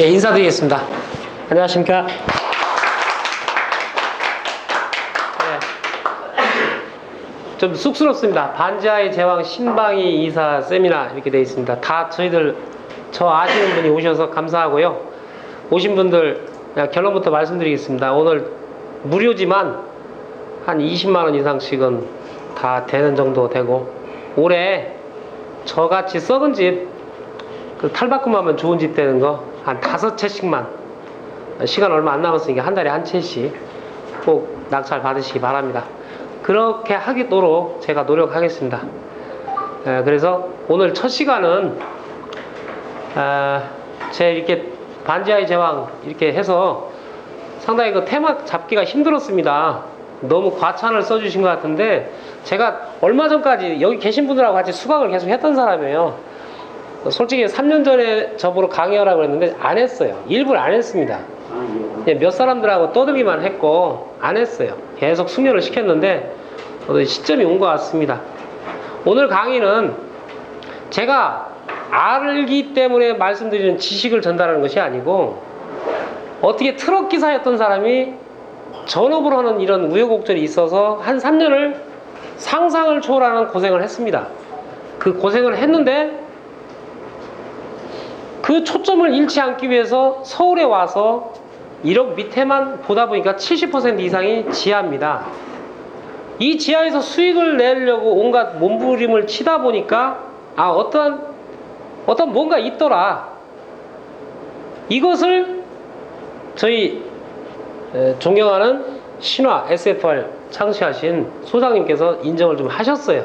예, 인사드리겠습니다. 안녕하십니까. 좀 쑥스럽습니다. 반지하의 제왕 신방위 이사 세미나 이렇게 되어 있습니다. 다 저희들 저 아시는 분이 오셔서 감사하고요. 오신 분들 결론부터 말씀드리겠습니다. 오늘 무료지만 한 20만원 이상씩은 다 되는 정도 되고, 올해 저같이 썩은 집, 그 탈바꿈하면 좋은 집 되는 거 한 5채씩만, 시간 얼마 안 남았으니까 한 달에 한 채씩 꼭 낙찰 받으시기 바랍니다. 그렇게 하도록 제가 노력하겠습니다. 그래서 오늘 첫 시간은 제 이렇게 반지하의 제왕 이렇게 해서 상당히 그 테마 잡기가 힘들었습니다. 너무 과찬을 써주신 것 같은데, 제가 얼마 전까지 여기 계신 분들하고 같이 수강을 계속 했던 사람이에요. 솔직히 3년 전에 저보러 강의하라고 했는데 안 했어요. 일부러 안 했습니다. 몇 사람들하고 떠들기만 했고 안 했어요. 계속 숙련을 시켰는데 시점이 온 것 같습니다. 오늘 강의는 제가 알기 때문에 말씀드리는 지식을 전달하는 것이 아니고, 어떻게 트럭 기사였던 사람이 전업으로 하는 이런 우여곡절이 있어서 한 3년을 상상을 초월하는 고생을 했습니다. 그 고생을 했는데 그 초점을 잃지 않기 위해서 서울에 와서 1억 밑에만 보다 보니까 70% 이상이 지하입니다. 이 지하에서 수익을 내려고 온갖 몸부림을 치다 보니까 어떤 뭔가 있더라. 이것을 저희 존경하는 신화 SFR 창시하신 소장님께서 인정을 좀 하셨어요.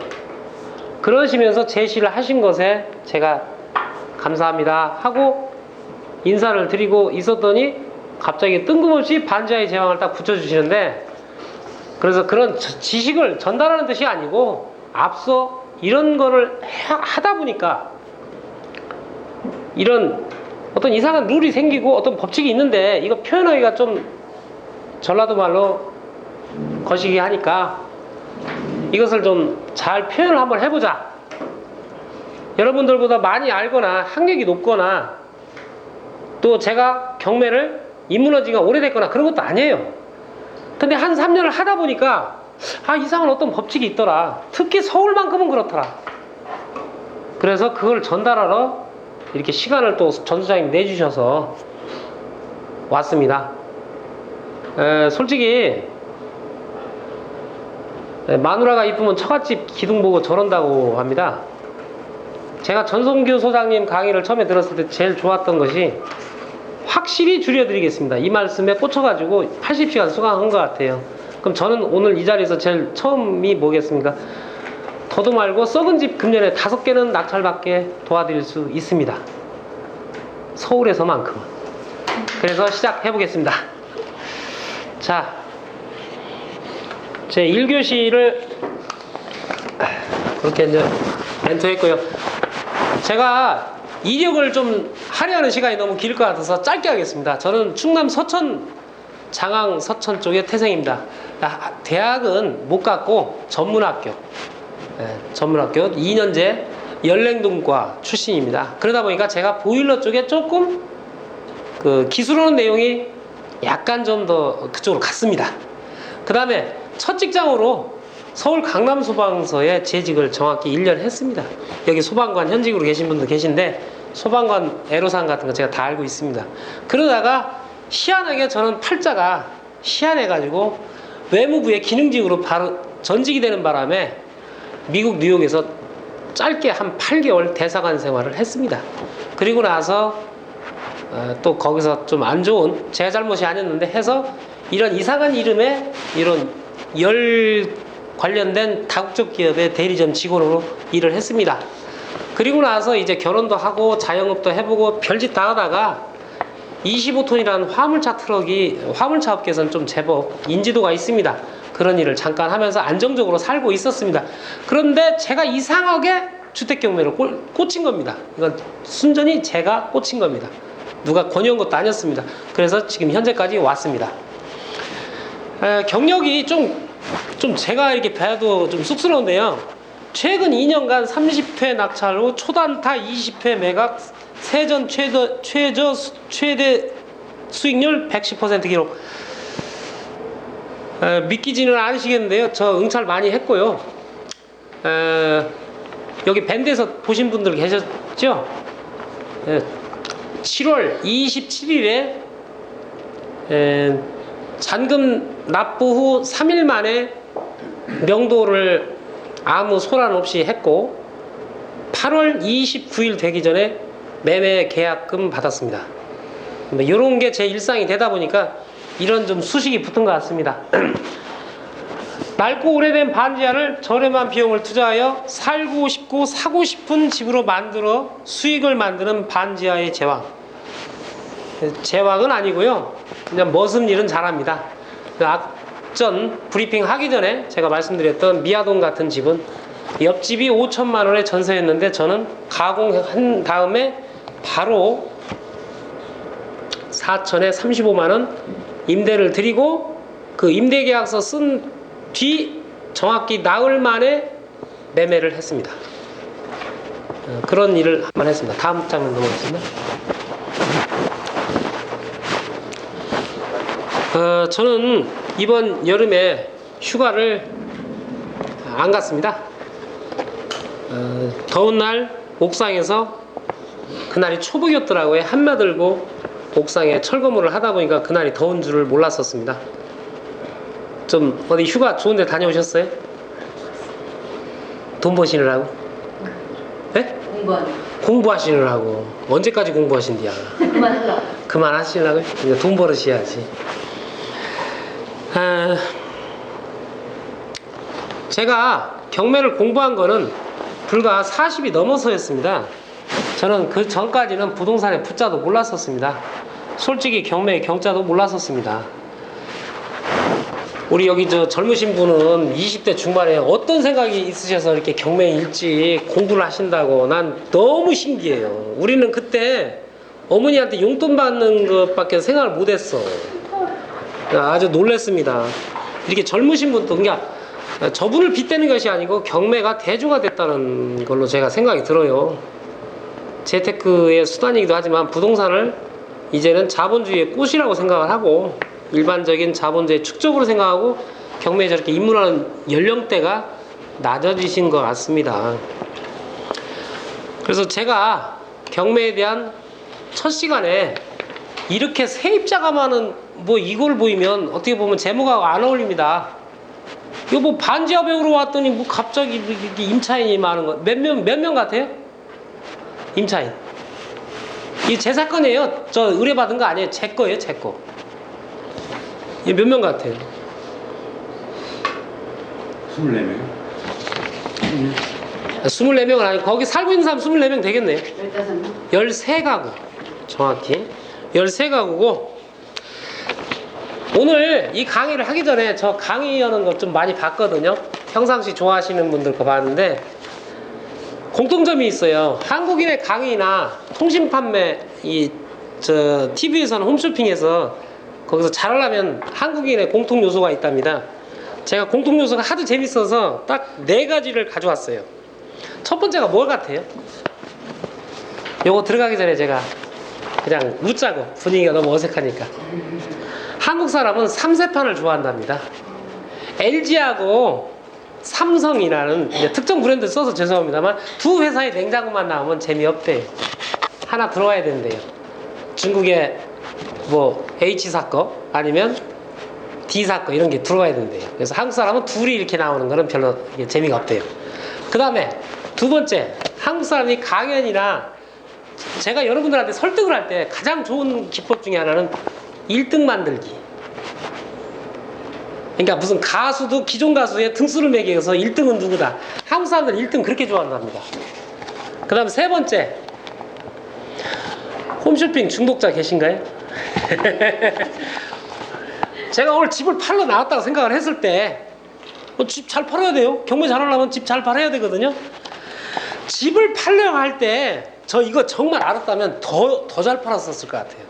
그러시면서 제시를 하신 것에 제가 감사합니다 하고 인사를 드리고 있었더니 갑자기 뜬금없이 반지하의 제왕을 딱 붙여주시는데, 그래서 그런 지식을 전달하는 뜻이 아니고, 앞서 이런 거를 하다 보니까 이런 어떤 이상한 룰이 생기고 어떤 법칙이 있는데, 이거 표현하기가 좀 전라도 말로 거시기 하니까 이것을 좀 잘 표현을 한번 해보자. 여러분들보다 많이 알거나 학력이 높거나 또 제가 경매를 입문한 지가 오래됐거나 그런 것도 아니에요. 근데 한 3년을 하다 보니까 이상한 어떤 법칙이 있더라. 특히 서울만큼은 그렇더라. 그래서 그걸 전달하러 이렇게 시간을 또 전수장님 내주셔서 왔습니다. 솔직히 마누라가 이쁘면 처갓집 기둥 보고 저런다고 합니다. 제가 전성규 소장님 강의를 처음에 들었을 때 제일 좋았던 것이, 확실히 줄여드리겠습니다, 이 말씀에 꽂혀가지고 80시간 수강한 것 같아요. 그럼 저는 오늘 이 자리에서 제일 처음이 뭐겠습니까? 더도 말고 썩은 집 금년에 5개는 낙찰받게 도와드릴 수 있습니다. 서울에서만큼은. 그래서 시작해보겠습니다. 자, 제 1교시를 그렇게 이제 엔터했고요. 제가 이력을 좀 하려는 시간이 너무 길 것 같아서 짧게 하겠습니다. 저는 충남 서천, 장항 서천 쪽의 태생입니다. 대학은 못 갔고 전문학교 2년제 연랭동과 출신입니다. 그러다 보니까 제가 보일러 쪽에 조금 그 기술하는 내용이 약간 좀 더 그쪽으로 갔습니다. 그 다음에 첫 직장으로 서울 강남소방서에 재직을 정확히 1년 했습니다. 여기 소방관 현직으로 계신 분도 계신데, 소방관 애로사항 같은 거 제가 다 알고 있습니다. 그러다가 희한하게 저는 팔자가 희한해가지고 외무부의 기능직으로 바로 전직이 되는 바람에 미국 뉴욕에서 짧게 한 8개월 대사관 생활을 했습니다. 그리고 나서 또 거기서 좀 안 좋은, 제 잘못이 아니었는데 해서 이런 이상한 이름의 이런 관련된 다국적 기업의 대리점 직원으로 일을 했습니다. 그리고 나서 이제 결혼도 하고 자영업도 해보고 별짓 다 하다가 25톤이라는 화물차 업계에서는 좀 제법 인지도가 있습니다. 그런 일을 잠깐 하면서 안정적으로 살고 있었습니다. 그런데 제가 이상하게 주택경매로 꽂힌 겁니다. 이건 순전히 제가 꽂힌 겁니다. 누가 권유한 것도 아니었습니다. 그래서 지금 현재까지 왔습니다. 경력이 좀 제가 이렇게 봐도 좀 쑥스러운데요. 최근 2년간 30회 낙찰 후 초단타 20회 매각 세전 최대 수익률 110% 기록. 믿기지는 않으시겠는데요. 저 응찰 많이 했고요. 여기 밴드에서 보신 분들 계셨죠? 7월 27일에 잔금 납부 후 3일 만에 명도를 아무 소란 없이 했고 8월 29일 되기 전에 매매 계약금 받았습니다. 이런 게 제 일상이 되다 보니까 이런 좀 수식이 붙은 것 같습니다. 낡고 오래된 반지하를 저렴한 비용을 투자하여 살고 싶고 사고 싶은 집으로 만들어 수익을 만드는 반지하의 제왕. 제왕은 아니고요. 그냥 머슴 일은 잘합니다. 앞전 브리핑 하기 전에 제가 말씀드렸던 미아동 같은 집은 옆집이 5천만 원에 전세였는데 저는 가공한 다음에 바로 4천에 35만 원 임대를 드리고 그 임대계약서 쓴 뒤 정확히 나흘 만에 매매를 했습니다. 그런 일을 한번 했습니다. 다음 장면 넘어가겠습니다. 저는 이번 여름에 휴가를 안 갔습니다. 더운 날 옥상에서 그날이 초복이었더라고요. 한마 들고 옥상에 철거물을 하다 보니까 그날이 더운 줄을 몰랐었습니다. 좀 어디 휴가 좋은 데 다녀오셨어요? 돈 버시느라고? 네? 공부하시느라고. 언제까지 공부하신디야? 그만하시려고요? 이제 돈 벌으셔야지. 제가 경매를 공부한 거는 불과 40이 넘어서였습니다. 저는 그 전까지는 부동산의 부자도 몰랐었습니다. 솔직히 경매의 경자도 몰랐었습니다. 우리 여기 저 젊으신 분은 20대 중반에 어떤 생각이 있으셔서 이렇게 경매 일찍 공부를 하신다고 난 너무 신기해요. 우리는 그때 어머니한테 용돈 받는 것밖에 생각을 못했어. 아주 놀랬습니다. 이렇게 젊으신 분도 그러니까 저분을 빗대는 것이 아니고 경매가 대중화됐다는 걸로 제가 생각이 들어요. 재테크의 수단이기도 하지만 부동산을 이제는 자본주의의 꽃이라고 생각을 하고 일반적인 자본주의 축적으로 생각하고 경매에 저렇게 입문하는 연령대가 낮아지신 것 같습니다. 그래서 제가 경매에 대한 첫 시간에 이렇게 세입자가 많은 뭐 이걸 보이면 어떻게 보면 제목하고 안 어울립니다. 이거 뭐 반지하 배우러 왔더니 뭐 갑자기 이렇게 임차인이 많은 거 몇 명 같아요? 임차인. 이게 제 사건이에요. 저 의뢰받은 거 아니에요. 제 거예요, 제 거. 이게 몇 명 같아요? 24명. 24명은 아니고 거기 살고 있는 사람 24명 되겠네요. 15명? 13가구 정확히 13가구고 오늘 이 강의를 하기 전에 저 강의하는 거 좀 많이 봤거든요. 평상시 좋아하시는 분들 거 봤는데 공통점이 있어요. 한국인의 강의나 통신 판매 저 TV에서는 홈쇼핑에서 거기서 잘하려면 한국인의 공통 요소가 있답니다. 제가 공통 요소가 하도 재밌어서 딱 4가지를 가져왔어요. 첫 번째가 뭘 같아요? 요거 들어가기 전에 제가 그냥 웃자고 분위기가 너무 어색하니까 한국 사람은 3세판을 좋아한답니다. LG하고 삼성이라는 이제 특정 브랜드 써서 죄송합니다만 두 회사의 냉장고만 나오면 재미없대요. 하나 들어와야 된대요. 중국의 뭐 H 사거 아니면 D 사거 이런 게 들어와야 된대요. 그래서 한국 사람은 둘이 이렇게 나오는 거는 별로 재미가 없대요. 그 다음에 두 번째, 한국 사람이 강연이나 제가 여러분들한테 설득을 할 때 가장 좋은 기법 중에 하나는 1등 만들기. 그러니까 무슨 가수도 기존 가수의 등수를 매겨서 1등은 누구다. 한국 사람들은 1등 그렇게 좋아한답니다. 그 다음 세 번째, 홈쇼핑 중독자 계신가요? 제가 오늘 집을 팔러 나왔다고 생각을 했을 때 집 잘 팔아야 돼요. 경매 잘하려면 집 잘 팔아야 되거든요. 집을 팔려고 할 때 저 이거 정말 알았다면 더 잘 팔았었을 것 같아요.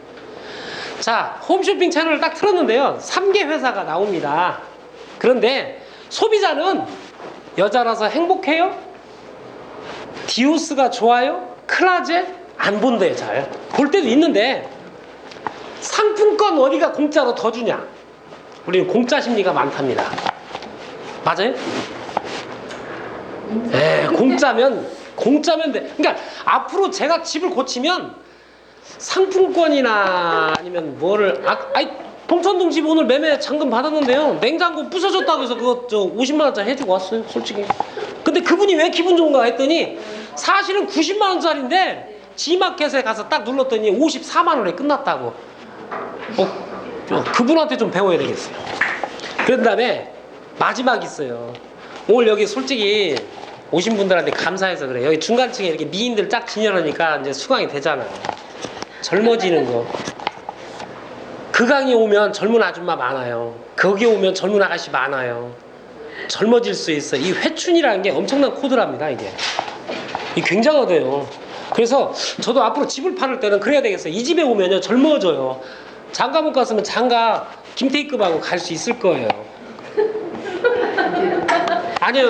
자, 홈쇼핑 채널을 딱 틀었는데요. 3개 회사가 나옵니다. 그런데 소비자는 여자라서 행복해요? 디오스가 좋아요? 클라제? 안 본대요. 잘 볼 때도 있는데 상품권 어디가 공짜로 더 주냐. 우리는 공짜 심리가 많답니다. 맞아요? 에, 공짜면 돼. 그러니까 앞으로 제가 집을 고치면 상품권이나 아니면 뭐를 아이 봉천동 집 오늘 매매 잔금 받았는데요. 냉장고 부서졌다고 해서 그거 저 50만 원짜리 해주고 왔어요. 솔직히. 근데 그분이 왜 기분 좋은가 했더니 사실은 90만 원짜리인데 G마켓에 가서 딱 눌렀더니 54만 원에 끝났다고. 그분한테 좀 배워야 되겠어요. 그런 다음에 마지막 있어요. 오늘 여기 솔직히 오신 분들한테 감사해서 그래. 여기 중간층에 이렇게 미인들 쫙 진열하니까 이제 수강이 되잖아요. 젊어지는 거. 그 강의 오면 젊은 아줌마 많아요. 거기 오면 젊은 아가씨 많아요. 젊어질 수 있어. 이 회춘이라는 게 엄청난 코드랍니다. 이게 굉장하대요. 그래서 저도 앞으로 집을 팔을 때는 그래야 되겠어요. 이 집에 오면요 젊어져요. 장가 못 갔으면 장가 김태희급하고 갈 수 있을 거예요. 아니요,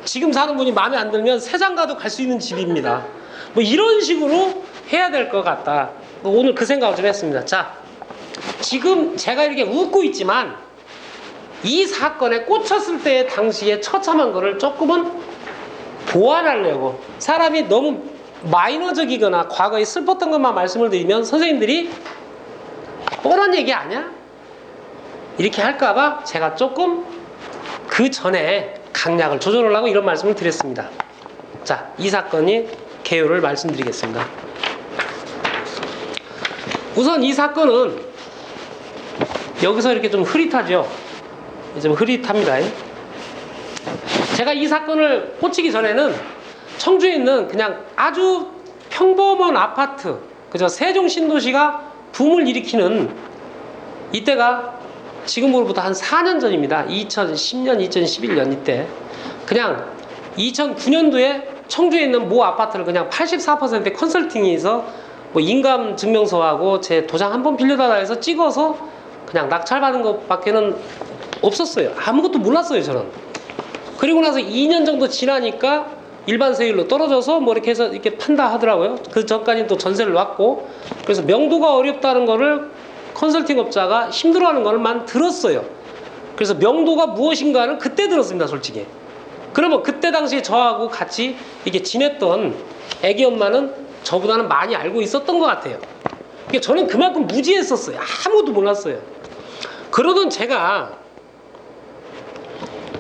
지금 사는 분이 마음에 안 들면 새 장가도 갈 수 있는 집입니다. 뭐 이런 식으로 해야 될 것 같다. 오늘 그 생각을 좀 했습니다. 자, 지금 제가 이렇게 웃고 있지만 이 사건에 꽂혔을 때 당시에 처참한 거를 조금은 보완하려고. 사람이 너무 마이너적이거나 과거에 슬펐던 것만 말씀을 드리면 선생님들이 뻔한 얘기 아니야? 이렇게 할까봐 제가 조금 그 전에 강약을 조절하려고 이런 말씀을 드렸습니다. 자, 이 사건이 개요를 말씀드리겠습니다. 우선 이 사건은 여기서 이렇게 좀 흐릿하죠? 좀 흐릿합니다. 제가 이 사건을 꽂히기 전에는 청주에 있는 그냥 아주 평범한 아파트, 그죠? 세종신도시가 붐을 일으키는 이때가 지금으로부터 한 4년 전입니다. 2010년, 2011년 이때. 그냥 2009년도에 청주에 있는 모 아파트를 그냥 84%의 컨설팅에서 뭐 인감 증명서하고 제 도장 한 번 빌려달라 해서 찍어서 그냥 낙찰받은 것밖에는 없었어요. 아무것도 몰랐어요, 저는. 그리고 나서 2년 정도 지나니까 일반 세율로 떨어져서 뭐 이렇게 해서 이렇게 판다 하더라고요. 그 전까지는 또 전세를 놨고, 그래서 명도가 어렵다는 거를 컨설팅 업자가 힘들어하는 거를만 들었어요. 그래서 명도가 무엇인가를 그때 들었습니다, 솔직히. 그러면 그때 당시에 저하고 같이 이렇게 지냈던 애기 엄마는 저보다는 많이 알고 있었던 것 같아요. 그러니까 저는 그만큼 무지했었어요. 아무것도 몰랐어요. 그러던 제가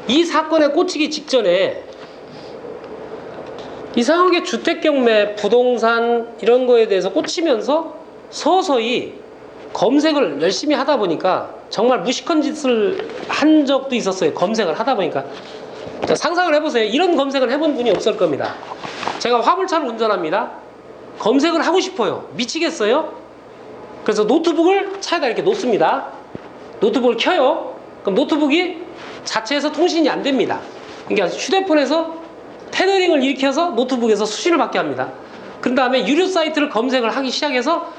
이 사건에 꽂히기 직전에 이상하게 주택 경매, 부동산 이런 거에 대해서 꽂히면서 서서히 검색을 열심히 하다 보니까 정말 무식한 짓을 한 적도 있었어요. 검색을 하다 보니까. 자, 상상을 해보세요. 이런 검색을 해본 분이 없을 겁니다. 제가 화물차를 운전합니다. 검색을 하고 싶어요. 미치겠어요? 그래서 노트북을 차에다 이렇게 놓습니다. 노트북을 켜요. 그럼 노트북이 자체에서 통신이 안 됩니다. 그러니까 휴대폰에서 테더링을 일으켜서 노트북에서 수신을 받게 합니다. 그 다음에 유료 사이트를 검색을 하기 시작해서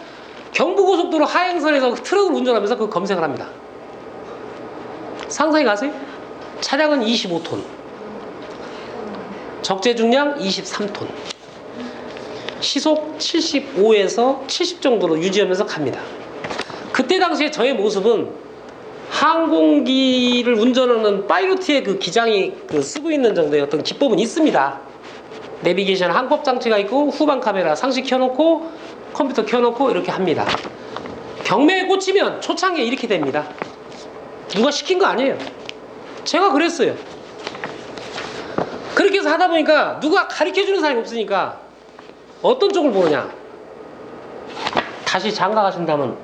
경부고속도로 하행선에서 트럭을 운전하면서 그 검색을 합니다. 상상이 가세요? 차량은 25톤, 적재 중량 23톤, 시속 75에서 70 정도로 유지하면서 갑니다. 그때 당시에 저의 모습은 항공기를 운전하는 파이로트의 그 기장이 쓰고 있는 정도의 어떤 기법은 있습니다. 내비게이션 항법 장치가 있고 후방 카메라 상시 켜놓고 컴퓨터 켜놓고 이렇게 합니다. 경매에 꽂히면 초창기에 이렇게 됩니다. 누가 시킨 거 아니에요. 제가 그랬어요. 그렇게 해서 하다 보니까 누가 가르쳐주는 사람이 없으니까 어떤 쪽을 보느냐. 다시 장가 가신다면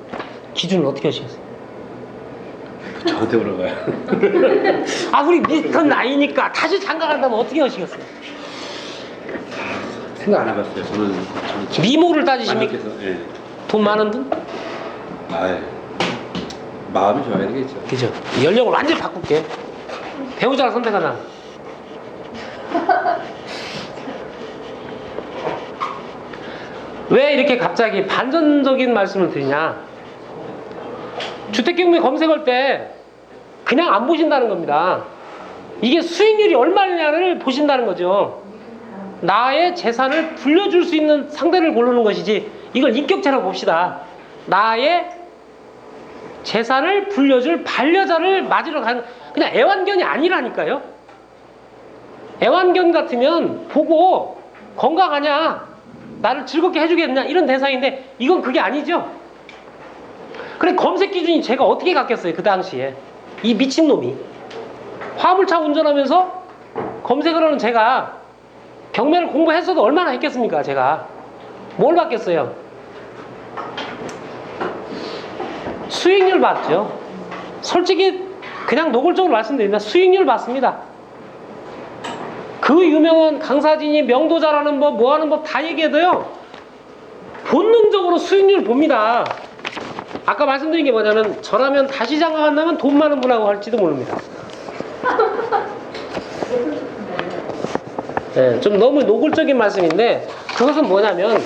기준을 어떻게 하시겠어요? 저한테 물어봐요. 아, 우리 비슷한 나이니까 다시 장가 간다면 어떻게 하시겠어요? 생각 안 해봤어요. 저는 미모를 따지십니까? 예. 돈 많은 분? 아, 마음이 좋아야 되겠죠. 그죠? 연령을 완전히 바꿀게. 배우자를 선택하나. 왜 이렇게 갑자기 반전적인 말씀을 드리냐? 주택경매 검색할 때 그냥 안 보신다는 겁니다. 이게 수익률이 얼마냐를 보신다는 거죠. 나의 재산을 불려줄 수 있는 상대를 고르는 것이지, 이걸 인격체라고 봅시다. 나의 재산을 불려줄 반려자를 맞으러 가는, 그냥 애완견이 아니라니까요. 애완견 같으면 보고 건강하냐, 나를 즐겁게 해주겠냐, 이런 대상인데 이건 그게 아니죠. 그래, 검색 기준이 제가 어떻게 갔겠어요, 그 당시에. 이 미친놈이 화물차 운전하면서 검색을 하는 제가 경매를 공부했어도 얼마나 했겠습니까? 제가 뭘 받겠어요? 수익률 받죠. 솔직히 그냥 노골적으로 말씀드립니다. 수익률 받습니다. 그 유명한 강사진이 명도자라는 법, 뭐하는 법 다 얘기해도요, 본능적으로 수익률 봅니다. 아까 말씀드린 게 뭐냐면, 저라면 다시 장가 간다면 돈 많은 분하고 할지도 모릅니다. 네, 좀 너무 노골적인 말씀인데, 그것은 뭐냐면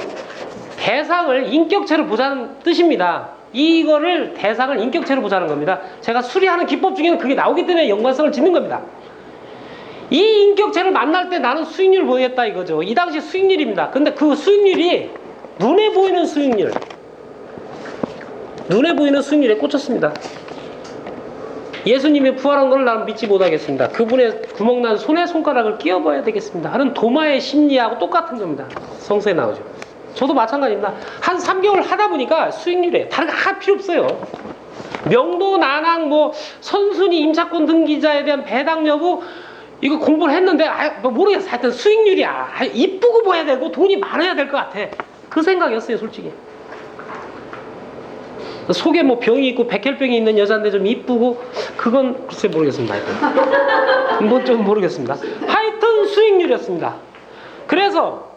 대상을 인격체로 보자는 뜻입니다. 이거를 대상을 인격체로 보자는 겁니다. 제가 수리하는 기법 중에는 그게 나오기 때문에 연관성을 짓는 겁니다. 이 인격체를 만날 때 나는 수익률을 보이겠다 이거죠. 이 당시 수익률입니다. 근데 그 수익률이 눈에 보이는 수익률, 눈에 보이는 수익률에 꽂혔습니다. 예수님이 부활한 걸 나는 믿지 못하겠습니다. 그분의 구멍난 손에 손가락을 끼워봐야 되겠습니다 하는 도마의 심리하고 똑같은 겁니다. 성서에 나오죠. 저도 마찬가지입니다. 한 3개월 하다 보니까 수익률에 다른 거 할 필요 없어요. 명도, 난항, 뭐 선순위, 임차권 등기자에 대한 배당 여부, 이거 공부를 했는데 모르겠어. 하여튼 수익률이야. 이쁘고 보여야 되고 돈이 많아야 될 것 같아. 그 생각이었어요, 솔직히. 속에 뭐 병이 있고 백혈병이 있는 여자인데 좀 이쁘고, 그건 글쎄 모르겠습니다. 하여튼 뭐 좀 모르겠습니다. 하여튼 수익률이었습니다. 그래서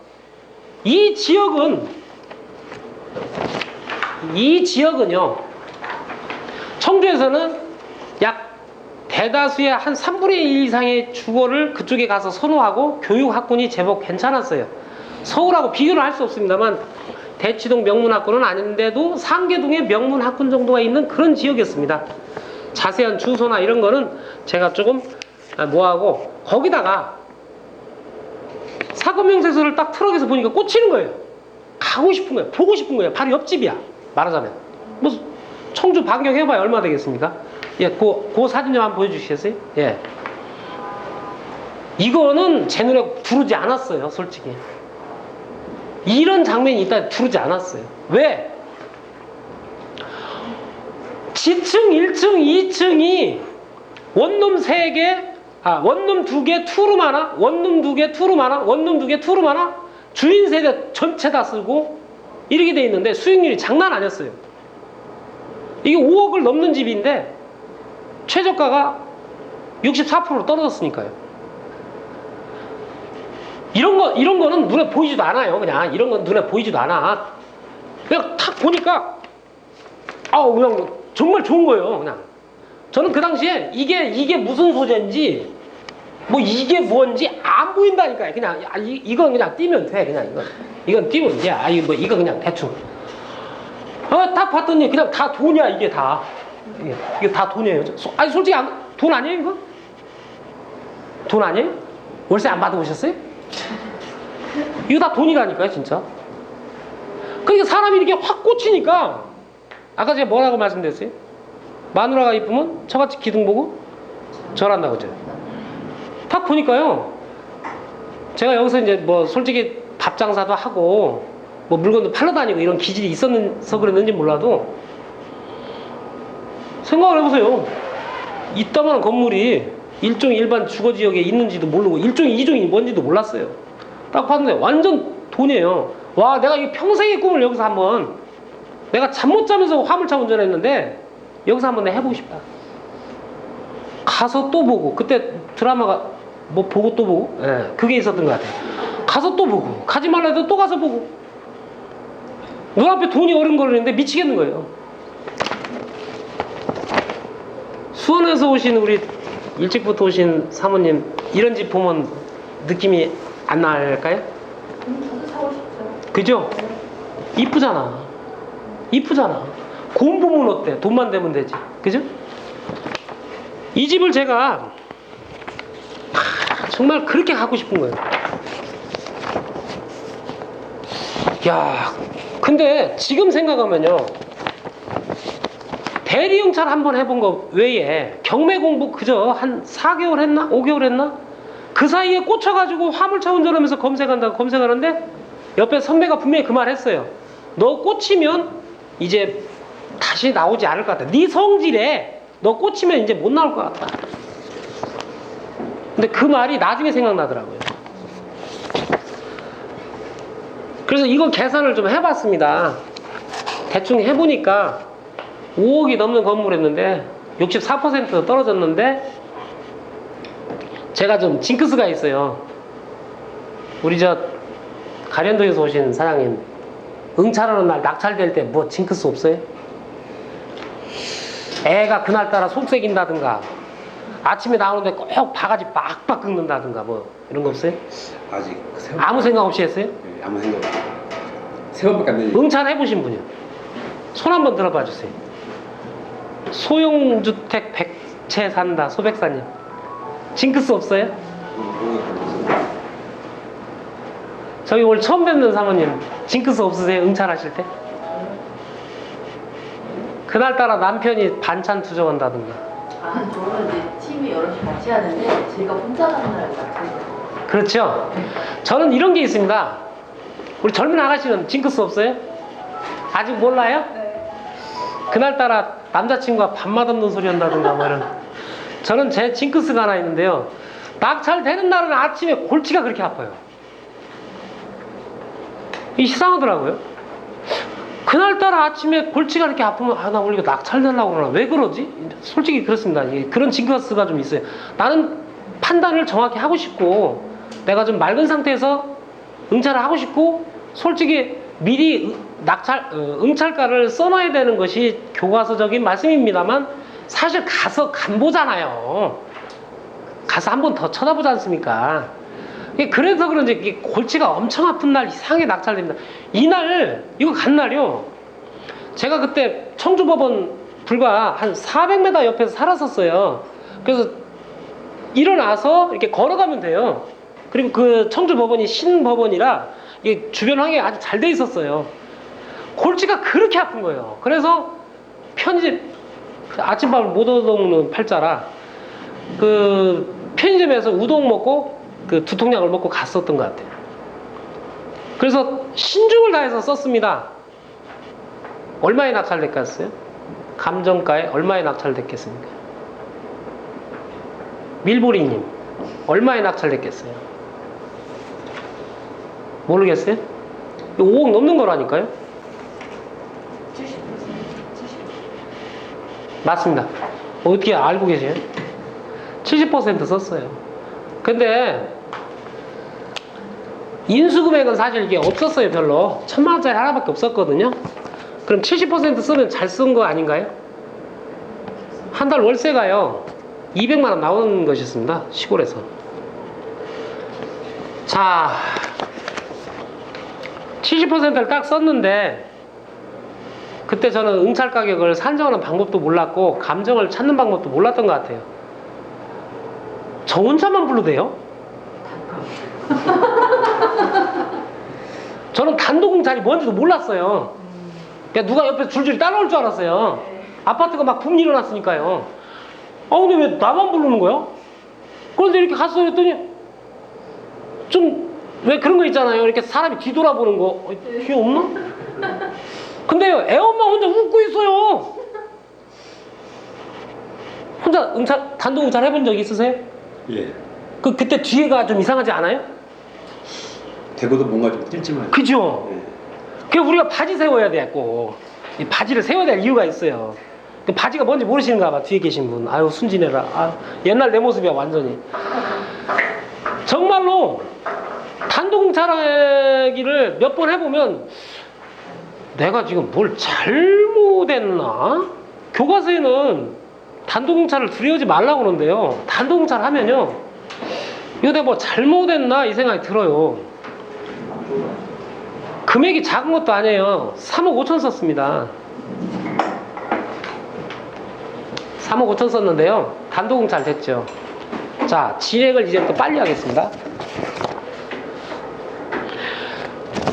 이 지역은요, 청주에서는 약 대다수의 한 3분의 1 이상의 주거를 그쪽에 가서 선호하고 교육 학군이 제법 괜찮았어요. 서울하고 비교를 할 수 없습니다만 대치동 명문학군은 아닌데도 상계동에 명문학군 정도가 있는 그런 지역이었습니다. 자세한 주소나 이런 거는 제가 조금 뭐하고, 거기다가 사건명세서를 딱 트럭에서 보니까 꽂히는 거예요. 가고 싶은 거예요. 보고 싶은 거예요. 바로 옆집이야, 말하자면. 뭐 청주 반경해봐야 얼마 되겠습니까? 예, 그 사진 좀 한번 보여주시겠어요? 예. 이거는 제 눈에 두르지 않았어요, 솔직히. 이런 장면이 있다 두르지 않았어요. 왜? 지층 1층, 2층이 원룸 3개, 원룸 2개, 투룸 하나, 원룸 2개, 투룸 하나, 원룸 2개, 투룸 하나, 주인 세대 전체 다 쓰고 이렇게 돼 있는데 수익률이 장난 아니었어요. 이게 5억을 넘는 집인데 최저가가 64% 떨어졌으니까요. 이런 거는 눈에 보이지도 않아요. 그냥 이런 건 눈에 보이지도 않아. 그냥 탁 보니까 그냥 정말 좋은 거예요. 그냥 저는 그 당시에 이게 무슨 소재인지, 뭐 이게 뭔지 안 보인다니까요. 그냥 이건 그냥 띄면 돼. 그냥 이건 띄면 돼. 이거 그냥 대충. 딱 봤더니 그냥 다 돈이야. 이게 다. 이게 다 돈이에요. 솔직히 돈 아니에요, 이거? 돈 아니에요? 월세 안 받아보셨어요? 이거 다 돈이라니까요, 진짜. 그러니까 사람이 이렇게 확 꽂히니까, 아까 제가 뭐라고 말씀드렸어요? 마누라가 이쁘면 처갓집 기둥 보고 절한다, 그죠? 딱 보니까요, 제가 여기서 이제 뭐 솔직히 밥 장사도 하고 뭐 물건도 팔러 다니고 이런 기질이 있어서 그랬는지 몰라도, 생각을 해보세요. 이따만한 건물이 일종의 일반 주거지역에 있는지도 모르고 일종의 이종이 뭔지도 몰랐어요. 딱 봤는데 완전 돈이에요. 와, 내가 이 평생의 꿈을 여기서 한번, 내가 잠 못 자면서 화물차 운전했는데 여기서 한번 내가 해보고 싶다. 가서 또 보고, 그때 드라마가 뭐 보고 또 보고, 그게 있었던 것 같아요. 가서 또 보고, 가지 말라 해도 또 가서 보고, 눈앞에 돈이 어른거리는데 미치겠는 거예요. 수원에서 오신 우리 일찍부터 오신 사모님, 이런 집 보면 느낌이 안 날까요? 저도 사고 싶죠. 그죠? 이쁘잖아. 이쁘잖아. 돈 보면 어때? 돈만 되면 되지. 그죠? 이 집을 제가 정말 그렇게 갖고 싶은 거예요. 야, 근데 지금 생각하면요. 대리용찰 한번 해본 거 외에 경매 공부 그저 한 4개월 했나? 5개월 했나? 그 사이에 꽂혀가지고 화물차 운전하면서 검색한다고 검색하는데 옆에 선배가 분명히 그 말 했어요. 너 꽂히면 이제 다시 나오지 않을 것 같아. 네 성질에 너 꽂히면 이제 못 나올 것 같다. 근데 그 말이 나중에 생각나더라고요. 그래서 이거 계산을 좀 해봤습니다. 대충 해보니까 5억이 넘는 건물이었는데 64% 떨어졌는데 제가 좀 징크스가 있어요. 우리 저 가련도에서 오신 사장님, 응찰하는 날 낙찰될 때 뭐 징크스 없어요? 애가 그날따라 속색인다든가 아침에 나오는데 꼭 바가지 빡빡 긁는다든가 뭐 이런 거 없어요? 아직 세 번. 아무 생각 없이 했어요? 네, 아무 생각 없어요. 세 번밖에 안 되니까. 응찰 해보신 분이요? 손 한번 들어봐 주세요. 소형주택 100채 산다 소백사님, 징크스 없어요? 저기 오늘 처음 뵙는 사모님, 징크스 없으세요? 응찰하실 때? 그날따라 남편이 반찬 투정한다든가. 아, 저는 이제 팀이 여럿이 같이 하는데 제가 혼자 가는 날 같아요. 그렇죠? 저는 이런 게 있습니다. 우리 젊은 아가씨는 징크스 없어요? 아직 몰라요? 네. 그날따라 남자친구가 밥 맛없는 소리 한다든가 뭐 이런. 저는 제 징크스가 하나 있는데요. 낙찰되는 날은 아침에 골치가 그렇게 아파요. 이상하더라고요. 그날따라 아침에 골치가 이렇게 아프면 나 오늘 이거 낙찰되려고 그러나 왜 그러지? 솔직히 그렇습니다. 그런 징크스가 좀 있어요. 나는 판단을 정확히 하고 싶고 내가 좀 맑은 상태에서 응찰을 하고 싶고 솔직히 미리 응찰가를 써놔야 되는 것이 교과서적인 말씀입니다만 사실 가서 간 보잖아요. 가서 한 번 더 쳐다보지 않습니까? 그래서 그런지 이게 골치가 엄청 아픈 날 이상하게 낙찰됩니다. 이날 이거 간 날이요. 제가 그때 청주법원 불과 한 400m 옆에서 살았었어요. 그래서 일어나서 이렇게 걸어가면 돼요. 그리고 그 청주법원이 신법원이라 이게 주변 환경이 아주 잘 돼 있었어요. 골치가 그렇게 아픈 거예요. 그래서 편의점 아침밥을 못 얻어먹는 팔자라 그 편의점에서 우동 먹고 그 두통약을 먹고 갔었던 것 같아요. 그래서 신중을 다해서 썼습니다. 얼마에 낙찰됐겠어요? 감정가에 얼마에 낙찰됐겠습니까? 밀보리님 얼마에 낙찰됐겠어요? 모르겠어요? 5억 넘는 거라니까요? 70%. 맞습니다. 어떻게 알고 계세요? 70% 썼어요. 근데 인수금액은 사실 이게 없었어요. 별로 1000만원짜리 하나밖에 없었거든요. 그럼 70% 쓰면 잘 쓴 거 아닌가요? 한 달 월세가요 200만원 나오는 것이었습니다. 시골에서. 자 70%를 딱 썼는데 그때 저는 응찰 가격을 산정하는 방법도 몰랐고 감정을 찾는 방법도 몰랐던 것 같아요. 저 혼자만 불러대요? 저는 단독응찰이 뭔지도 몰랐어요. 그냥 누가 옆에 줄줄이 따라올 줄 알았어요. 아파트가 막 붐 일어났으니까요. 근데 왜 나만 부르는 거야? 그런데 이렇게 갔어 그랬더니 좀 왜 그런 거 있잖아요. 이렇게 사람이 뒤돌아보는 거. 뒤에 없나? 근데요, 애 엄마 혼자 웃고 있어요. 혼자 단독 응찰 해본 적 있으세요? 예. 그때 뒤에가 좀 이상하지 않아요? 대고도 뭔가 좀 찜찜하죠. 그죠? 예. 그래서 우리가 바지 세워야 되고, 이 바지를 세워야 될 이유가 있어요. 그 바지가 뭔지 모르시는가 봐, 뒤에 계신 분. 아유, 순진해라. 옛날 내 모습이야, 완전히. 정말로 단독 응찰하기를 몇 번 해보면 내가 지금 뭘 잘못했나? 교과서에는 단독 응찰을 두려워하지 말라고 그러는데요. 단독 응찰 하면요, 이거 내가 뭐 잘못했나? 이 생각이 들어요. 금액이 작은 것도 아니에요. 3억 5천 썼습니다. 3억 5천 썼는데요. 단독 응찰 됐죠. 자, 진행을 이제부터 빨리 하겠습니다.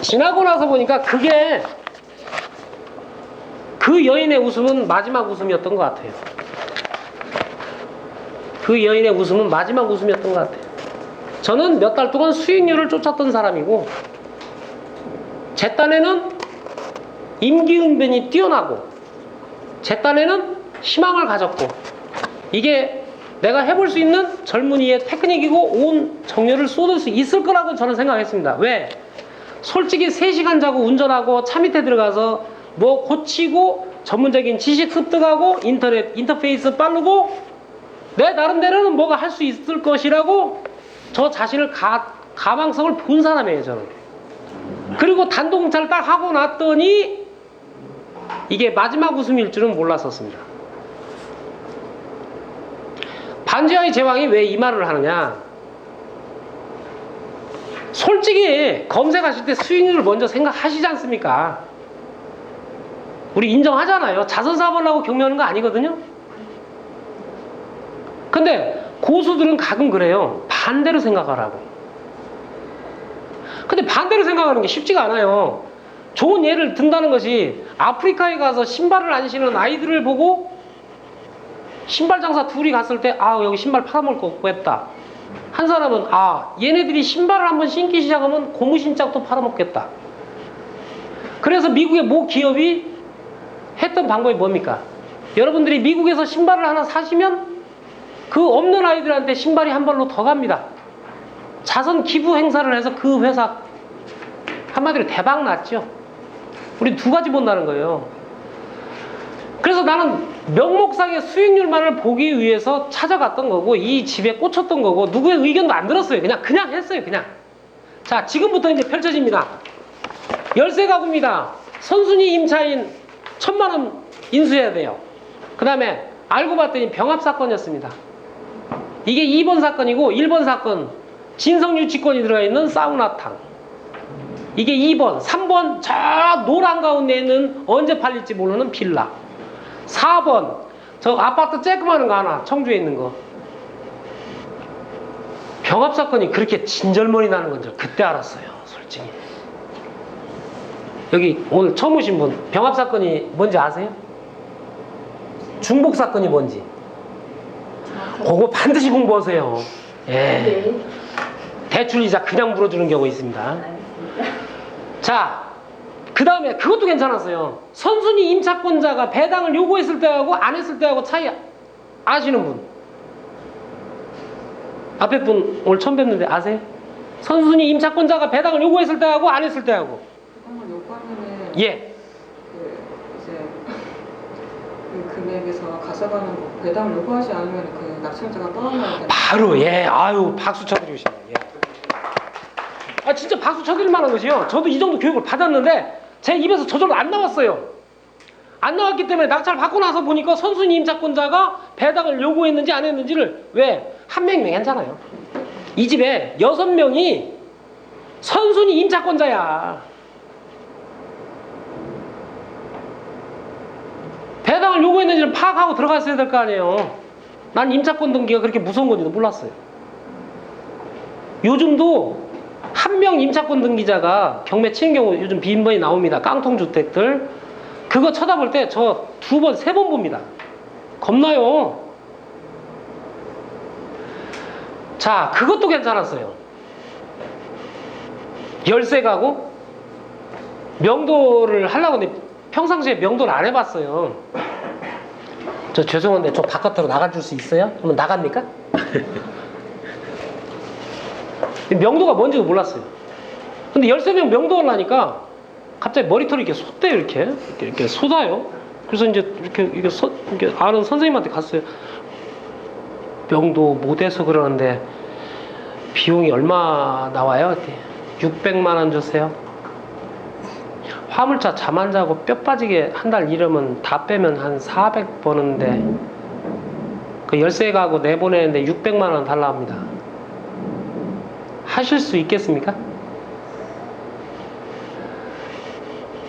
지나고 나서 보니까 그게 그 여인의 웃음은 마지막 웃음이었던 것 같아요. 그 여인의 웃음은 마지막 웃음이었던 것 같아요. 저는 몇 달 동안 수익률을 쫓았던 사람이고, 제 딴에는 임기응변이 뛰어나고, 제 딴에는 희망을 가졌고, 이게 내가 해볼 수 있는 젊은이의 테크닉이고 온 정열을 쏟을 수 있을 거라고 저는 생각했습니다. 왜? 솔직히 3시간 자고 운전하고 차 밑에 들어가서 뭐 고치고 전문적인 지식 습득하고 인터넷 인터페이스 빠르고 내 나름대로는 뭐가 할 수 있을 것이라고 저 자신을 가망성을 본 사람이에요, 저는. 그리고 단독차를 딱 하고 났더니 이게 마지막 웃음일 줄은 몰랐었습니다. 반지하의 제왕이 왜 이 말을 하느냐? 솔직히 검색하실 때 수익률을 먼저 생각하시지 않습니까? 우리 인정하잖아요. 자선사업하려고 경매하는 거 아니거든요. 근데 고수들은 가끔 그래요. 반대로 생각하라고. 근데 반대로 생각하는 게 쉽지가 않아요. 좋은 예를 든다는 것이 아프리카에 가서 신발을 안 신는 아이들을 보고 신발 장사 둘이 갔을 때 여기 신발 팔아먹을 거 없고 했다. 한 사람은 얘네들이 신발을 한번 신기 시작하면 고무신짝도 팔아먹겠다. 그래서 미국의 모 기업이 했던 방법이 뭡니까? 여러분들이 미국에서 신발을 하나 사시면 그 없는 아이들한테 신발이 한 벌로 더 갑니다. 자선 기부 행사를 해서 그 회사 한마디로 대박 났죠. 우리 두 가지 본다는 거예요. 그래서 나는 명목상의 수익률만을 보기 위해서 찾아갔던 거고, 이 집에 꽂혔던 거고, 누구의 의견도 안 들었어요. 그냥 했어요. 자, 지금부터 이제 펼쳐집니다. 열쇠 가구입니다. 선순위 임차인 1,000만원 인수해야 돼요. 그 다음에 알고 봤더니 병합사건이었습니다. 이게 2번 사건이고 1번 사건 진성유치권이 들어가 있는 사우나탕. 이게 2번, 3번 저 노란 가운데 있는 언제 팔릴지 모르는 빌라. 4번 저 아파트 쬐끄마한 거 하나 청주에 있는 거. 병합사건이 그렇게 진절머리 나는 건 저 그때 알았어요, 솔직히. 여기 오늘 처음 오신 분, 병합사건이 뭔지 아세요? 중복사건이 뭔지. 그거 반드시 공부하세요. 예. 네. 대출이자 그냥 물어주는 경우 있습니다. 알겠습니다. 자, 그 다음에 그것도 괜찮았어요. 선순위 임차권자가 배당을 요구했을 때하고 안 했을 때하고 차이 아시는 분? 앞에 분 오늘 처음 뵙는데 아세요? 선순위 임차권자가 배당을 요구했을 때하고 안 했을 때하고. 배당을 요구하면은 예. 이제 그 금액에서 가져가는 거, 배당을 요구하지 않으면 그 낙찰자가 떠나야 되는. 바로 아유 박수 쳐드리시네요. 예. 진짜 박수 쳐드릴 만한 것이요. 저도 이 정도 교육을 받았는데 제 입에서 저절로 안 나왔어요. 안 나왔기 때문에 낙찰 받고 나서 보니까 선순위 임차권자가 배당을 요구했는지 안 했는지를 왜? 한 명이면 괜찮아요. 이 집에 6명이 선순위 임차권자야. 배당을 요구했는지를 파악하고 들어갔어야 될 거 아니에요. 난 임차권 등기가 그렇게 무서운 건지도 몰랐어요. 요즘도 한 명 임차권 등기자가 경매 치는 경우 요즘 빈번히 나옵니다. 깡통주택들. 그거 쳐다볼 때 저 2번, 3번 봅니다. 겁나요. 자, 그것도 괜찮았어요. 열쇠 가구 명도를 하려고 했는데 평상시에 명도를 안 해봤어요. 저 죄송한데 저 바깥으로 나가줄 수 있어요? 그러면 나갑니까? 명도가 뭔지도 몰랐어요. 근데 13명 명도를 하니까 갑자기 머리털이 이렇게 솟대요. 이렇게 솟아요. 그래서 이제 이렇게 아는 선생님한테 갔어요. 명도 못해서 그러는데 비용이 얼마 나와요? 600만 원 주세요. 화물차 잠 안 자고 뼈 빠지게 한 달 일하면 다 빼면 한 400 버는데 그 열쇠 가고 내보내는데 600만 원 달라 합니다. 하실 수 있겠습니까?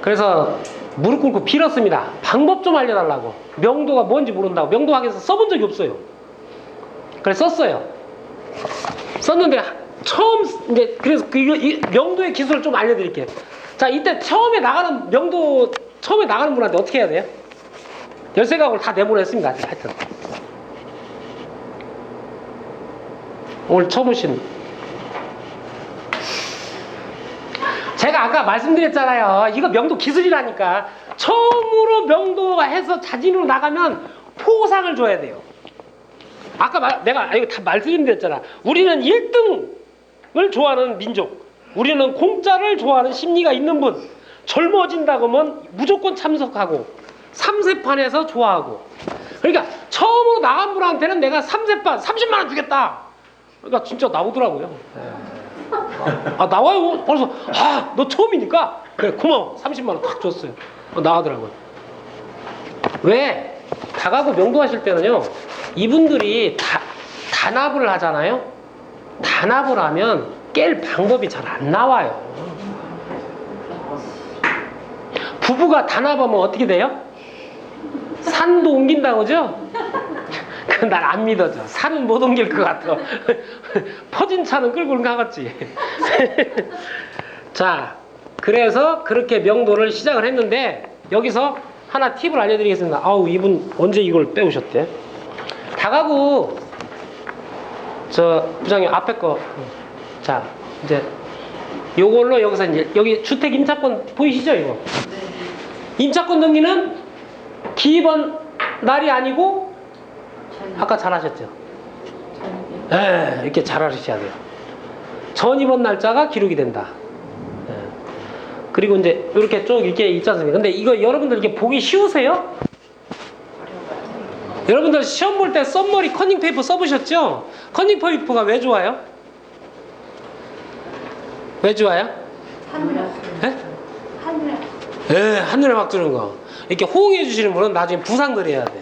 그래서 무릎 꿇고 빌었습니다. 방법 좀 알려달라고. 명도가 뭔지 모른다고. 명도학에서 써본 적이 없어요. 그래서 썼어요. 썼는데 처음 이제 그래서 이 명도의 기술을 좀 알려드릴게요. 자, 이때 처음에 나가는 분한테 어떻게 해야 돼요? 열쇠각을 다 내보냈습니다. 하여튼 오늘 처음 오신, 제가 아까 말씀드렸잖아요. 이거 명도 기술이라니까. 처음으로 명도가 해서 자진으로 나가면 포상을 줘야 돼요. 아까 내가 이거 다 말씀드렸잖아. 우리는 1등을 좋아하는 민족, 우리는 공짜를 좋아하는 심리가 있는 분, 젊어진다고 하면 무조건 참석하고 3세판에서 좋아하고. 그러니까 처음으로 나간 분한테는 내가 3세판 30만 원 주겠다. 그러니까 진짜 나오더라고요. 아, 나와요. 벌써 너 처음이니까 그래 고마워. 30만 원 딱 줬어요. 나가더라고요. 왜? 다가구 명도하실 때는요, 이분들이 단합을 하잖아요. 단합을 하면 깰 방법이 잘 안 나와요. 부부가 단합하면 어떻게 돼요? 산도 옮긴다고 그죠? 그건 날 안 믿어져. 산은 못 옮길 것 같아. 퍼진 차는 끌고 가겠지. 자, 그래서 그렇게 명도를 시작을 했는데, 여기서 하나 팁을 알려드리겠습니다. 아우, 이분 언제 이걸 빼오셨대? 다가구 부장님 앞에 거. 자, 이제 요걸로 여기서 이제 여기 주택 임차권 보이시죠? 이거 임차권 등기는 기입원 날이 아니고, 아까 잘하셨죠? 네, 이렇게 잘하셔야 돼요. 전입원 날짜가 기록이 된다. 네. 그리고 이제 이렇게 쭉 이렇게 있지 않습니까? 근데 이거 여러분들 이렇게 보기 쉬우세요? 여러분들 시험 볼 때 썸머리 커닝 페이퍼 써보셨죠? 커닝 페이퍼가 왜 좋아요? 왜 좋아요? 네? 네, 한눈에 막 주는 거. 이렇게 호응해 주시는 분은 나중에 부상들 해야 돼.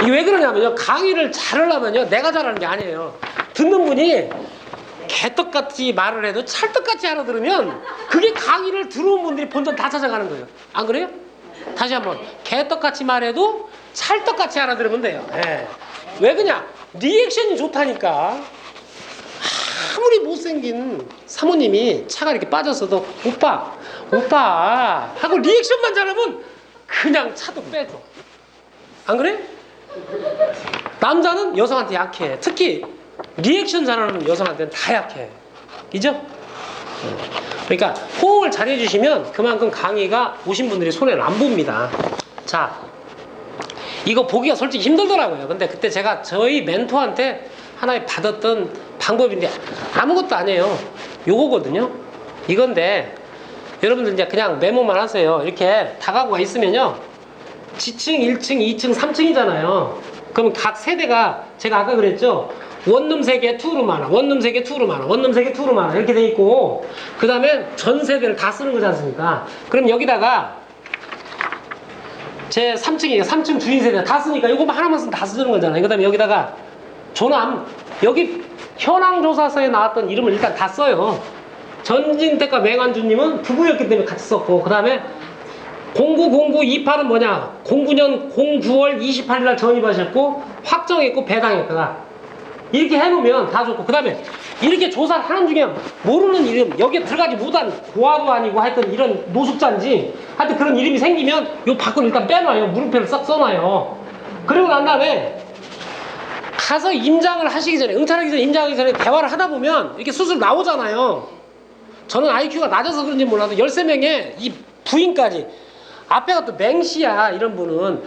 이게 왜 그러냐면요, 강의를 잘하려면요, 내가 잘하는 게 아니에요. 듣는 분이 개떡같이 말을 해도 찰떡같이 알아들으면 그게 강의를 들어온 분들이 본전 다 찾아가는 거예요. 안 그래요? 다시 한번, 개떡같이 말해도 찰떡같이 알아들으면 돼요. 예. 왜 그냥 리액션이 좋다니까. 아무리 못생긴 사모님이 차가 이렇게 빠졌어도 오빠 하고 리액션만 잘하면 그냥 차도 빼줘. 안 그래? 남자는 여성한테 약해. 특히 리액션 잘하는 여성한테는 다 약해. 그죠? 그러니까 호응을 잘 해주시면 그만큼 강의가 오신 분들이 손해를 안 봅니다. 자, 이거 보기가 솔직히 힘들더라고요. 근데 그때 제가 저희 멘토한테 하나의 받았던 방법인데 아무것도 아니에요. 요거거든요. 이건데 여러분들 이제 그냥 메모만 하세요. 이렇게 다가구가 있으면요, 지층 1층, 2층, 3층이잖아요. 그럼 각 세대가 제가 아까 그랬죠? 원룸 3개, 투룸 하나, 원룸 3개, 투룸 하나, 원룸 3개, 투룸 하나 이렇게 돼 있고, 그 다음에 전 세대를 다 쓰는 거지 않습니까? 그럼 여기다가 제 3층이에요. 3층 주인 세대 다 쓰니까 이거만 하나만 쓰면 다 쓰는 거잖아요. 그 다음에 여기다가 조남, 여기 현황조사서에 나왔던 이름을 일단 다 써요. 전진택과 맹환주님은 부부였기 때문에 같이 썼고, 그 다음에 090928은 뭐냐? 09년 09월 28일 날 전입하셨고 확정했고 배당했다가 이렇게 해놓으면 다 좋고, 그 다음에 이렇게 조사를 하는 중에 모르는 이름, 여기에 들어가지 못한 고아도 아니고 하여튼 이런 노숙자인지 하여튼 그런 이름이 생기면 요 밖으로 일단 빼놔요. 물음표를 싹 써놔요. 그리고 난 다음에 가서 임장을 하시기 전에, 응찰하기 전에, 임장하기 전에 대화를 하다 보면 이렇게 수술 나오잖아요. 저는 IQ가 낮아서 그런지 몰라도 13명의 이 부인까지, 앞에가 또 맹씨야 이런 분은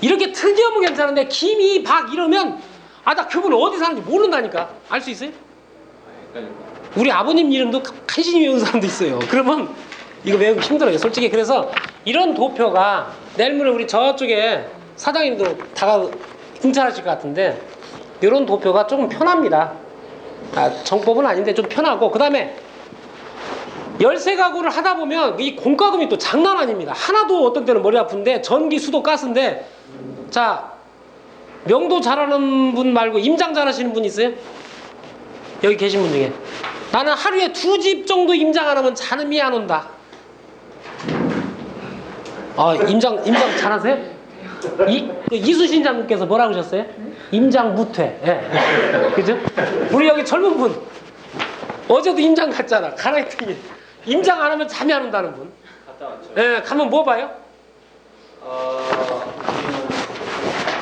이렇게 특이하면 괜찮은데 김이 박 이러면 나 그분 어디 사는지 모른다니까. 알 수 있어요? 우리 아버님 이름도 간신히 외운 사람도 있어요. 그러면 이거 외우기 힘들어요 솔직히. 그래서 이런 도표가 내일 모레 우리 저쪽에 사장님도 다 응찰하실 것 같은데 이런 도표가 조금 편합니다. 정법은 아닌데 좀 편하고, 그 다음에 열쇠 가구를 하다 보면 이 공과금이 또 장난 아닙니다. 하나도 어떤 때는 머리 아픈데 전기, 수도, 가스인데, 자, 명도 잘하는 분 말고 임장 잘하시는 분 있어요? 여기 계신 분 중에. 나는 하루에 2집 정도 임장 안 하면 잠이 안 온다. 임장 잘하세요? 이수신 장님께서 뭐라고 하셨어요? 임장 무퇴. 예. 그죠? 우리 여기 젊은 분 어제도 임장 갔잖아. 갈아입더니 임장 안 하면 잠이 안 온다는 분. 갔다 왔죠. 예, 가면 뭐 봐요?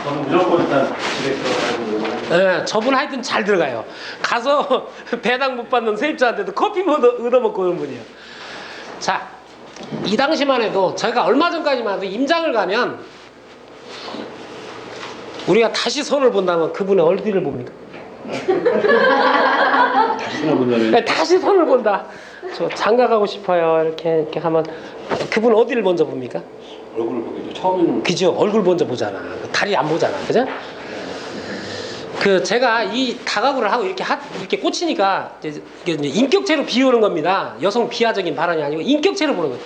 저는 무조건 일단 집에 들어가고 예, 저분 하여튼 잘 들어가요. 가서 배당 못 받는 세입자한테도 커피 얻어먹고 오는 분이에요. 자, 이 당시만 해도 저희가 얼마 전까지만 해도 임장을 가면 우리가 다시 손을 본다면 그분의 얼굴을 봅니까? 다시 손을 본다면 네, 다시 손을 본다. 저 장가 가고 싶어요. 이렇게 하면 그분 어디를 먼저 봅니까? 얼굴을 보기도 처음에는 그죠? 얼굴 먼저 보잖아. 다리 안 보잖아. 그죠? 그 제가 이 다가구를 하고 이렇게 꽂히니까 이게 이제 인격체로 비우는 겁니다. 여성 비하적인 발언이 아니고 인격체로 보는 거예요.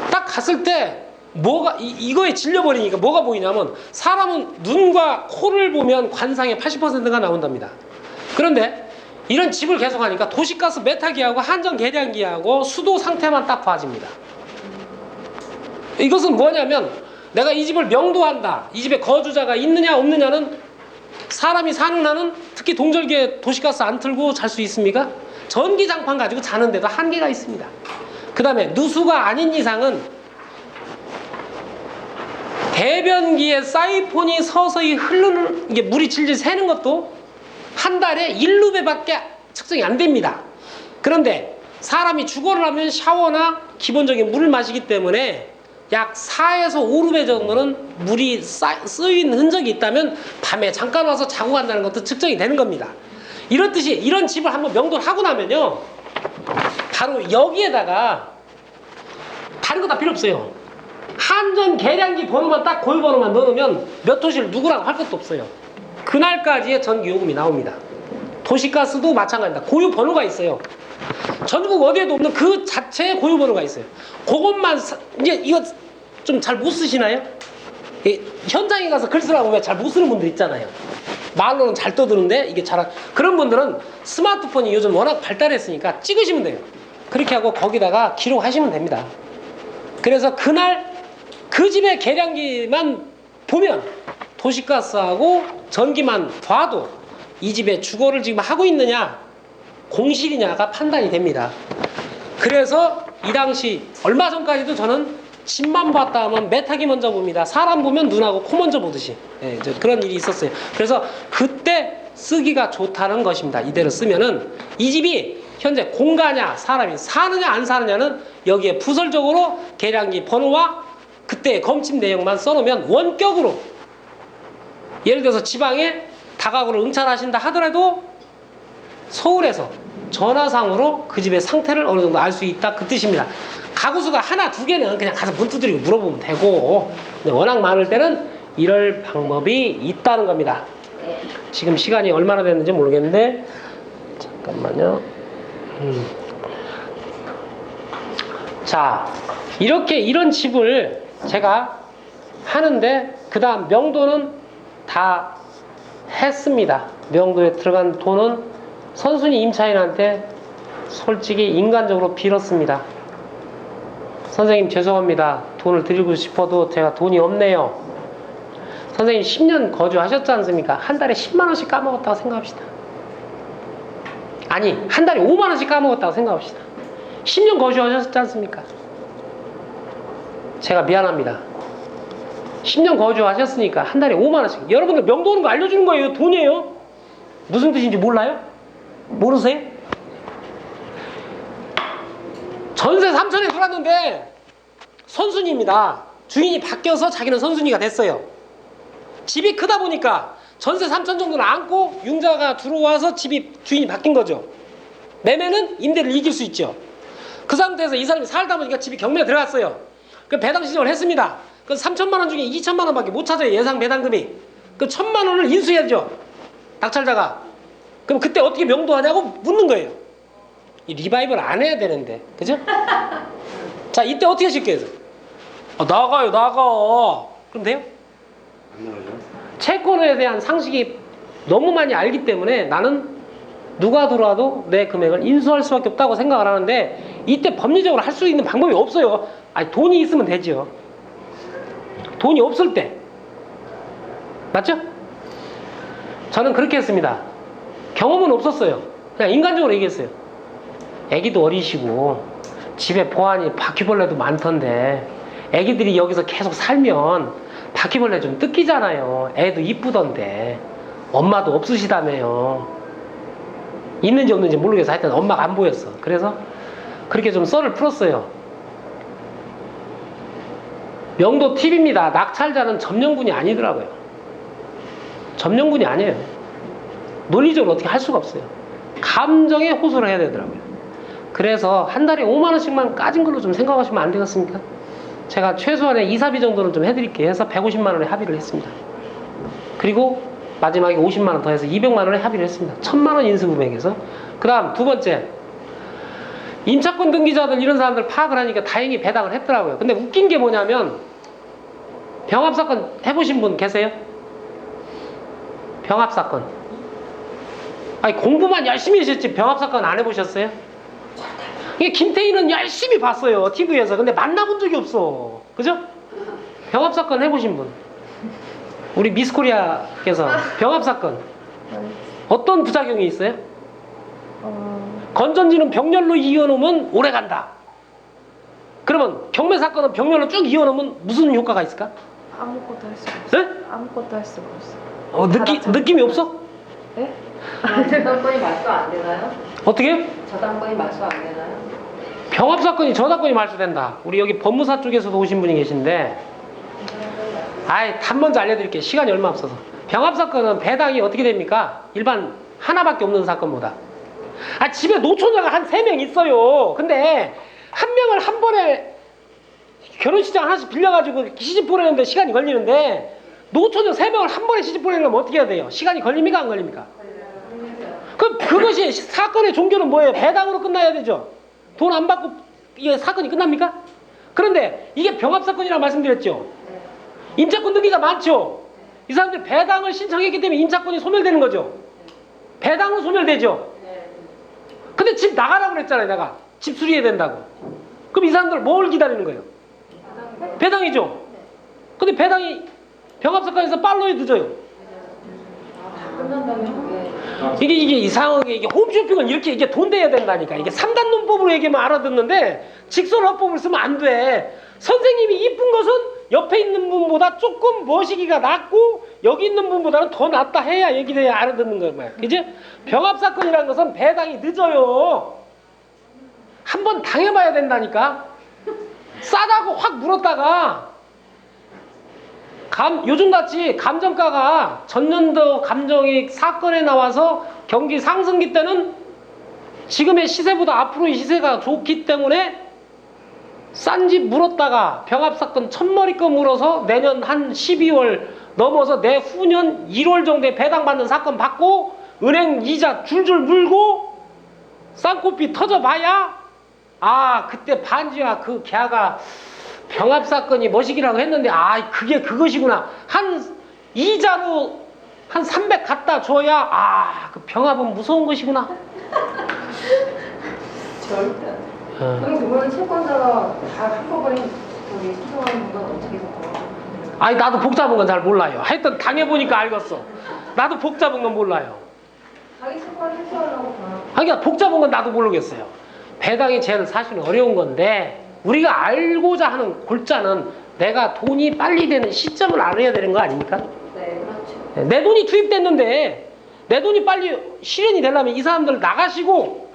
딱 갔을 때 뭐가 이거에 질려버리니까 뭐가 보이냐면 사람은 눈과 코를 보면 관상의 80%가 나온답니다. 그런데 이런 집을 계속하니까 도시가스 메타기하고 한전 계량기하고 수도 상태만 딱 봐집니다. 이것은 뭐냐면 내가 이 집을 명도한다. 이 집에 거주자가 있느냐 없느냐는 사람이 사는 한은 특히 동절기에 도시가스 안 틀고 잘 수 있습니까? 전기장판 가지고 자는데도 한계가 있습니다. 그 다음에 누수가 아닌 이상은 대변기에 사이폰이 서서히 흐르는 이게 물이 질질 새는 것도 한 달에 1루베밖에 측정이 안 됩니다. 그런데 사람이 주거를 하면 샤워나 기본적인 물을 마시기 때문에 약 4에서 5루베 정도는 물이 쓰인 흔적이 있다면 밤에 잠깐 와서 자고 간다는 것도 측정이 되는 겁니다. 이렇듯이 이런 집을 한번 명도를 하고 나면요, 바로 여기에다가 다른 거 다 필요 없어요. 한전 계량기 번호만 딱 고유 번호만 넣으면 몇 호실 누구라고 할 것도 없어요. 그날까지의 전기 요금이 나옵니다. 도시가스도 마찬가지입니다. 고유 번호가 있어요. 전국 어디에도 없는 그 자체의 고유 번호가 있어요. 그것만 이제 이거 좀 잘 못 쓰시나요? 현장에 가서 글 쓰라고 하면 잘 못 쓰는 분들 있잖아요. 말로는 잘 떠드는데 이게 그런 분들은 스마트폰이 요즘 워낙 발달했으니까 찍으시면 돼요. 그렇게 하고 거기다가 기록하시면 됩니다. 그래서 그날 그 집의 계량기만 보면 도시가스하고 전기만 봐도 이 집에 주거를 지금 하고 있느냐 공실이냐가 판단이 됩니다. 그래서 이 당시 얼마 전까지도 저는 집만 봤다 하면 메타기 먼저 봅니다. 사람 보면 눈하고 코 먼저 보듯이 그런 일이 있었어요. 그래서 그때 쓰기가 좋다는 것입니다. 이대로 쓰면은 이 집이 현재 공가냐 사람이 사느냐 안 사느냐는 여기에 부설적으로 계량기 번호와 그때의 검침 내용만 써놓으면 원격으로, 예를 들어서 지방에 다가구를 응찰하신다 하더라도 서울에서 전화상으로 그 집의 상태를 어느 정도 알 수 있다, 그 뜻입니다. 가구수가 하나 두 개는 그냥 가서 문 두드리고 물어보면 되고, 근데 워낙 많을 때는 이럴 방법이 있다는 겁니다. 지금 시간이 얼마나 됐는지 모르겠는데 잠깐만요. 자, 이런 집을 제가 하는데 그 다음 명도는 다 했습니다. 명도에 들어간 돈은 선순위 임차인한테 솔직히 인간적으로 빌었습니다. 선생님 죄송합니다. 돈을 드리고 싶어도 제가 돈이 없네요. 선생님 10년 거주하셨지 않습니까? 한 달에 10만 원씩 까먹었다고 생각합시다. 아니, 한 달에 5만 원씩 까먹었다고 생각합시다. 10년 거주하셨지 않습니까? 제가 미안합니다. 10년 거주하셨으니까 한 달에 5만 원씩. 여러분들 명도 오는 거 알려주는 거예요. 돈이에요. 무슨 뜻인지 몰라요? 모르세요? 전세 3천에 들어왔는데 선순위입니다. 주인이 바뀌어서 자기는 선순위가 됐어요. 집이 크다 보니까 전세 3천 정도는 안고 융자가 들어와서 주인이 바뀐 거죠. 매매는 임대를 이길 수 있죠. 그 상태에서 이 사람이 살다 보니까 집이 경매에 들어갔어요. 그 배당 신청을 했습니다. 그 3천만 원 중에 2천만 원밖에 못 찾아요. 예상 배당금이. 그 1,000만 원을 인수해야죠. 낙찰자가. 그럼 그때 어떻게 명도하냐고 묻는 거예요. 이 리바이벌 안 해야 되는데, 그죠? 자, 이때 어떻게 하실 거예요? 나가요, 나가. 그럼 돼요? 안 나가죠. 채권에 대한 상식이 너무 많이 알기 때문에 나는 누가 들어와도 내 금액을 인수할 수밖에 없다고 생각을 하는데, 이때 법리적으로 할 수 있는 방법이 없어요. 아니, 돈이 있으면 되죠. 돈이 없을 때. 맞죠? 저는 그렇게 했습니다. 경험은 없었어요. 그냥 인간적으로 얘기했어요. 애기도 어리시고 집에 보안이 바퀴벌레도 많던데 애기들이 여기서 계속 살면 바퀴벌레 좀 뜯기잖아요. 애도 이쁘던데 엄마도 없으시다며요. 있는지 없는지 모르겠어. 하여튼 엄마가 안 보였어. 그래서 그렇게 좀 썰을 풀었어요. 명도 팁입니다. 낙찰자는 점령군이 아니더라고요. 점령군이 아니에요. 논리적으로 어떻게 할 수가 없어요. 감정에 호소를 해야 되더라고요. 그래서 한 달에 5만 원씩만 까진 걸로 좀 생각하시면 안 되겠습니까? 제가 최소한의 이사비 정도는 좀 해드릴게요 해서 150만 원에 합의를 했습니다. 그리고 마지막에 50만 원 더해서 200만 원에 합의를 했습니다. 1000만 원 인수금액에서. 그 다음 두 번째, 임차권 등기자들 이런 사람들 파악을 하니까 다행히 배당을 했더라고요. 근데 웃긴 게 뭐냐면 병합사건 해보신 분 계세요? 병합사건. 아니 공부만 열심히 하셨지 병합사건 안 해보셨어요? 이게 김태희는 열심히 봤어요 TV에서. 근데 만나본 적이 없어. 그죠? 병합사건 해보신 분. 우리 미스코리아께서 병합사건 어떤 부작용이 있어요? 건전지는 병렬로 이어놓으면 오래 간다. 그러면 경매사건은 병렬로 쭉 이어놓으면 무슨 효과가 있을까? 아무것도 할 수가 없어. 네? 아무것도 할 수가 없어. 느낌이 없어? 네? 저당권이 말소 안 되나요? 어떻게? 저당권이 말소 안 되나요? 병합사건이 저당권이 말소된다. 우리 여기 법무사 쪽에서도 오신 분이 계신데, 아이, 답 먼저 알려드릴게요. 시간이 얼마 없어서. 병합사건은 배당이 어떻게 됩니까? 일반 하나밖에 없는 사건보다. 아, 집에 노처녀가 한 3명 있어요. 근데 한 명을 한 번에 결혼식장 하나씩 빌려가지고 시집 보내는데 시간이 걸리는데, 노처녀 3명을 한 번에 시집 보내려면 어떻게 해야 돼요? 시간이 걸립니까? 안 걸립니까? 그럼 그것이 사건의 종교는 뭐예요? 배당으로 끝나야 되죠. 돈 안 받고 이게 사건이 끝납니까? 그런데 이게 병합사건이라고 말씀드렸죠. 임차권 등기가 많죠. 이 사람들 배당을 신청했기 때문에 임차권이 소멸되는 거죠. 배당은 소멸되죠. 근데 집 나가라고 그랬잖아요. 내가 집 수리해야 된다고. 그럼 이 사람들 뭘 기다리는 거예요? 배당이죠. 근데 배당이 병합사건에서 팔로에 늦어요. 끝난다면 이게 이상하게 이게 홈쇼핑은 이렇게 이게 돈 내야 된다니까. 이게 3단 논법으로 얘기하면 알아듣는데 직설화법을 쓰면 안 돼. 선생님이 이쁜 것은 옆에 있는 분보다 조금 머시기가 낫고 여기 있는 분보다는 더 낫다 해야 얘기를 해야 알아듣는 거야. 그지? 병합사건이라는 것은 배당이 늦어요. 한번 당해봐야 된다니까. 싸다고 확 물었다가 요즘같이 감정가가 전년도 감정이 사건에 나와서 경기 상승기 때는 지금의 시세보다 앞으로의 시세가 좋기 때문에 싼 집 물었다가 병합사건 천머리껏 물어서 내년 한 12월 넘어서 내후년 1월 정도에 배당받는 사건 받고 은행 이자 줄줄 물고 쌍코피 터져봐야 아 그때 반지하 그 걔가 병합사건이 머시기라고 했는데 아 그게 그것이구나. 한 이자로 한 300 갖다 줘야 아 그 병합은 무서운 것이구나. 절대 안 돼. 그럼 그거는 채권자가 다 한꺼번에 저기 신청하는 건 어떻게 해서 아니 나도 복잡한 건 잘 몰라요. 하여튼 당해보니까 알겠어. 나도 복잡한 건 몰라요. 자기 채권 해소하려고 그러니까 복잡한 건 나도 모르겠어요. 배당이 제일 사실은 어려운 건데 우리가 알고자 하는 골자는 내가 돈이 빨리 되는 시점을 알아야 되는 거 아닙니까? 네, 그렇죠. 내 돈이 투입됐는데 내 돈이 빨리 실현이 되려면 이 사람들 나가시고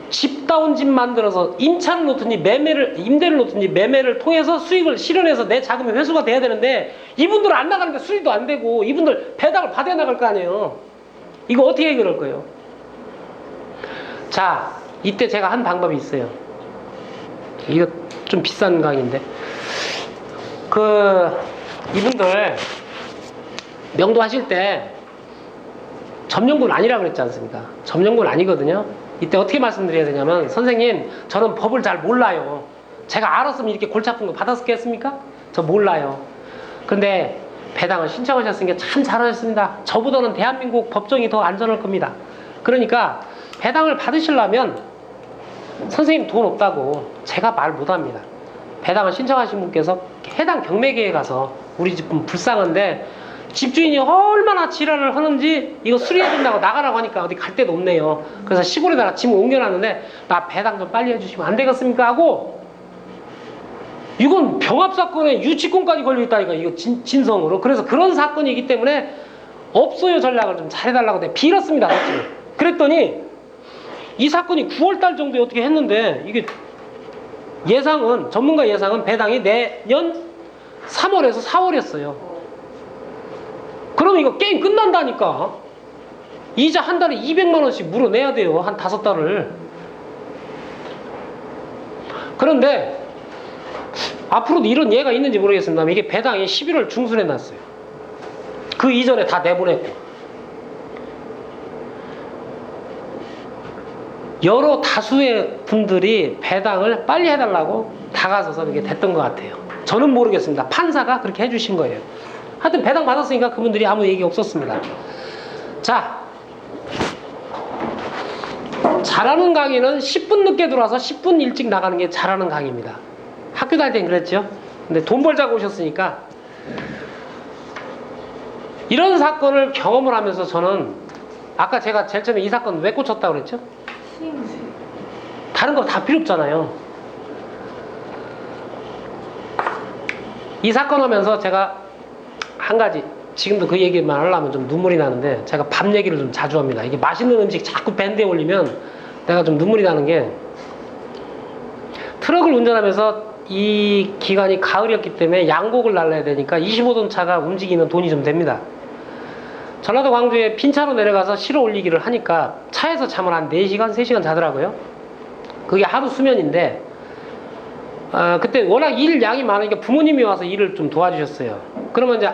집다운 집 만들어서 임차를 놓든지 임대를 놓든지 매매를 통해서 수익을 실현해서 내 자금이 회수가 돼야 되는데 이분들은 안 나가는데 수익도 안 되고 이분들 배당을 받아 나갈 거 아니에요. 이거 어떻게 해결할 거예요? 자, 이때 제가 한 방법이 있어요. 이거 좀 비싼 강의인데 이분들 명도하실 때 점령군 아니라고 그랬지 않습니까? 점령군 아니거든요. 이때 어떻게 말씀드려야 되냐면 선생님 저는 법을 잘 몰라요. 제가 알았으면 이렇게 골치 아픈 거 받았겠습니까? 저 몰라요. 근데 배당을 신청하셨으니까 참 잘하셨습니다. 저보다는 대한민국 법정이 더 안전할 겁니다. 그러니까 배당을 받으시려면 선생님 돈 없다고 제가 말 못합니다. 배당을 신청하신 분께서 해당 경매계에 가서 우리 집은 불쌍한데 집주인이 얼마나 지랄을 하는지 이거 수리해준다고 나가라고 하니까 어디 갈 데도 없네요. 그래서 시골에다가 짐을 옮겨놨는데 나 배당 좀 빨리 해주시면 안 되겠습니까 하고, 이건 병합사건에 유치권까지 걸려있다니까, 이거 진성으로. 그래서 그런 사건이기 때문에 없어요 전략을 좀 잘해달라고 내가 빌었습니다. 그랬더니 이 사건이 9월달 정도에 어떻게 했는데, 이게 예상은, 전문가 예상은 배당이 내년 3월에서 4월이었어요. 그러면 이거 게임 끝난다니까. 이자 한 달에 200만 원씩 물어내야 돼요. 한 5달을. 그런데 앞으로도 이런 예가 있는지 모르겠습니다. 이게 배당이 11월 중순에 났어요. 그 이전에 다 내보냈고. 여러 다수의 분들이 배당을 빨리 해달라고 다가서서 이게 됐던 것 같아요. 저는 모르겠습니다. 판사가 그렇게 해주신 거예요. 하여튼 배당 받았으니까 그분들이 아무 얘기 없었습니다. 자, 잘하는 강의는 10분 늦게 들어와서 10분 일찍 나가는 게 잘하는 강의입니다. 학교 다닐 땐 그랬죠. 근데 돈 벌자고 오셨으니까. 이런 사건을 경험을 하면서 저는, 아까 제가 제일 처음에 이 사건 왜 꽂혔다고 그랬죠? 다른 거 다 필요 없잖아요. 이 사건 하면서 제가 한 가지, 지금도 그 얘기만 하려면 좀 눈물이 나는데, 제가 밥 얘기를 좀 자주 합니다. 이게 맛있는 음식 자꾸 밴드에 올리면 내가 좀 눈물이 나는 게, 트럭을 운전하면서 이 기간이 가을이었기 때문에 양곡을 날라야 되니까 25톤 차가 움직이면 돈이 좀 됩니다. 전라도 광주에 빈차로 내려가서 실어 올리기를 하니까 차에서 잠을 한 4시간, 3시간 자더라고요. 그게 하루 수면인데, 그때 워낙 일 양이 많으니까 부모님이 와서 일을 좀 도와주셨어요. 그러면 이제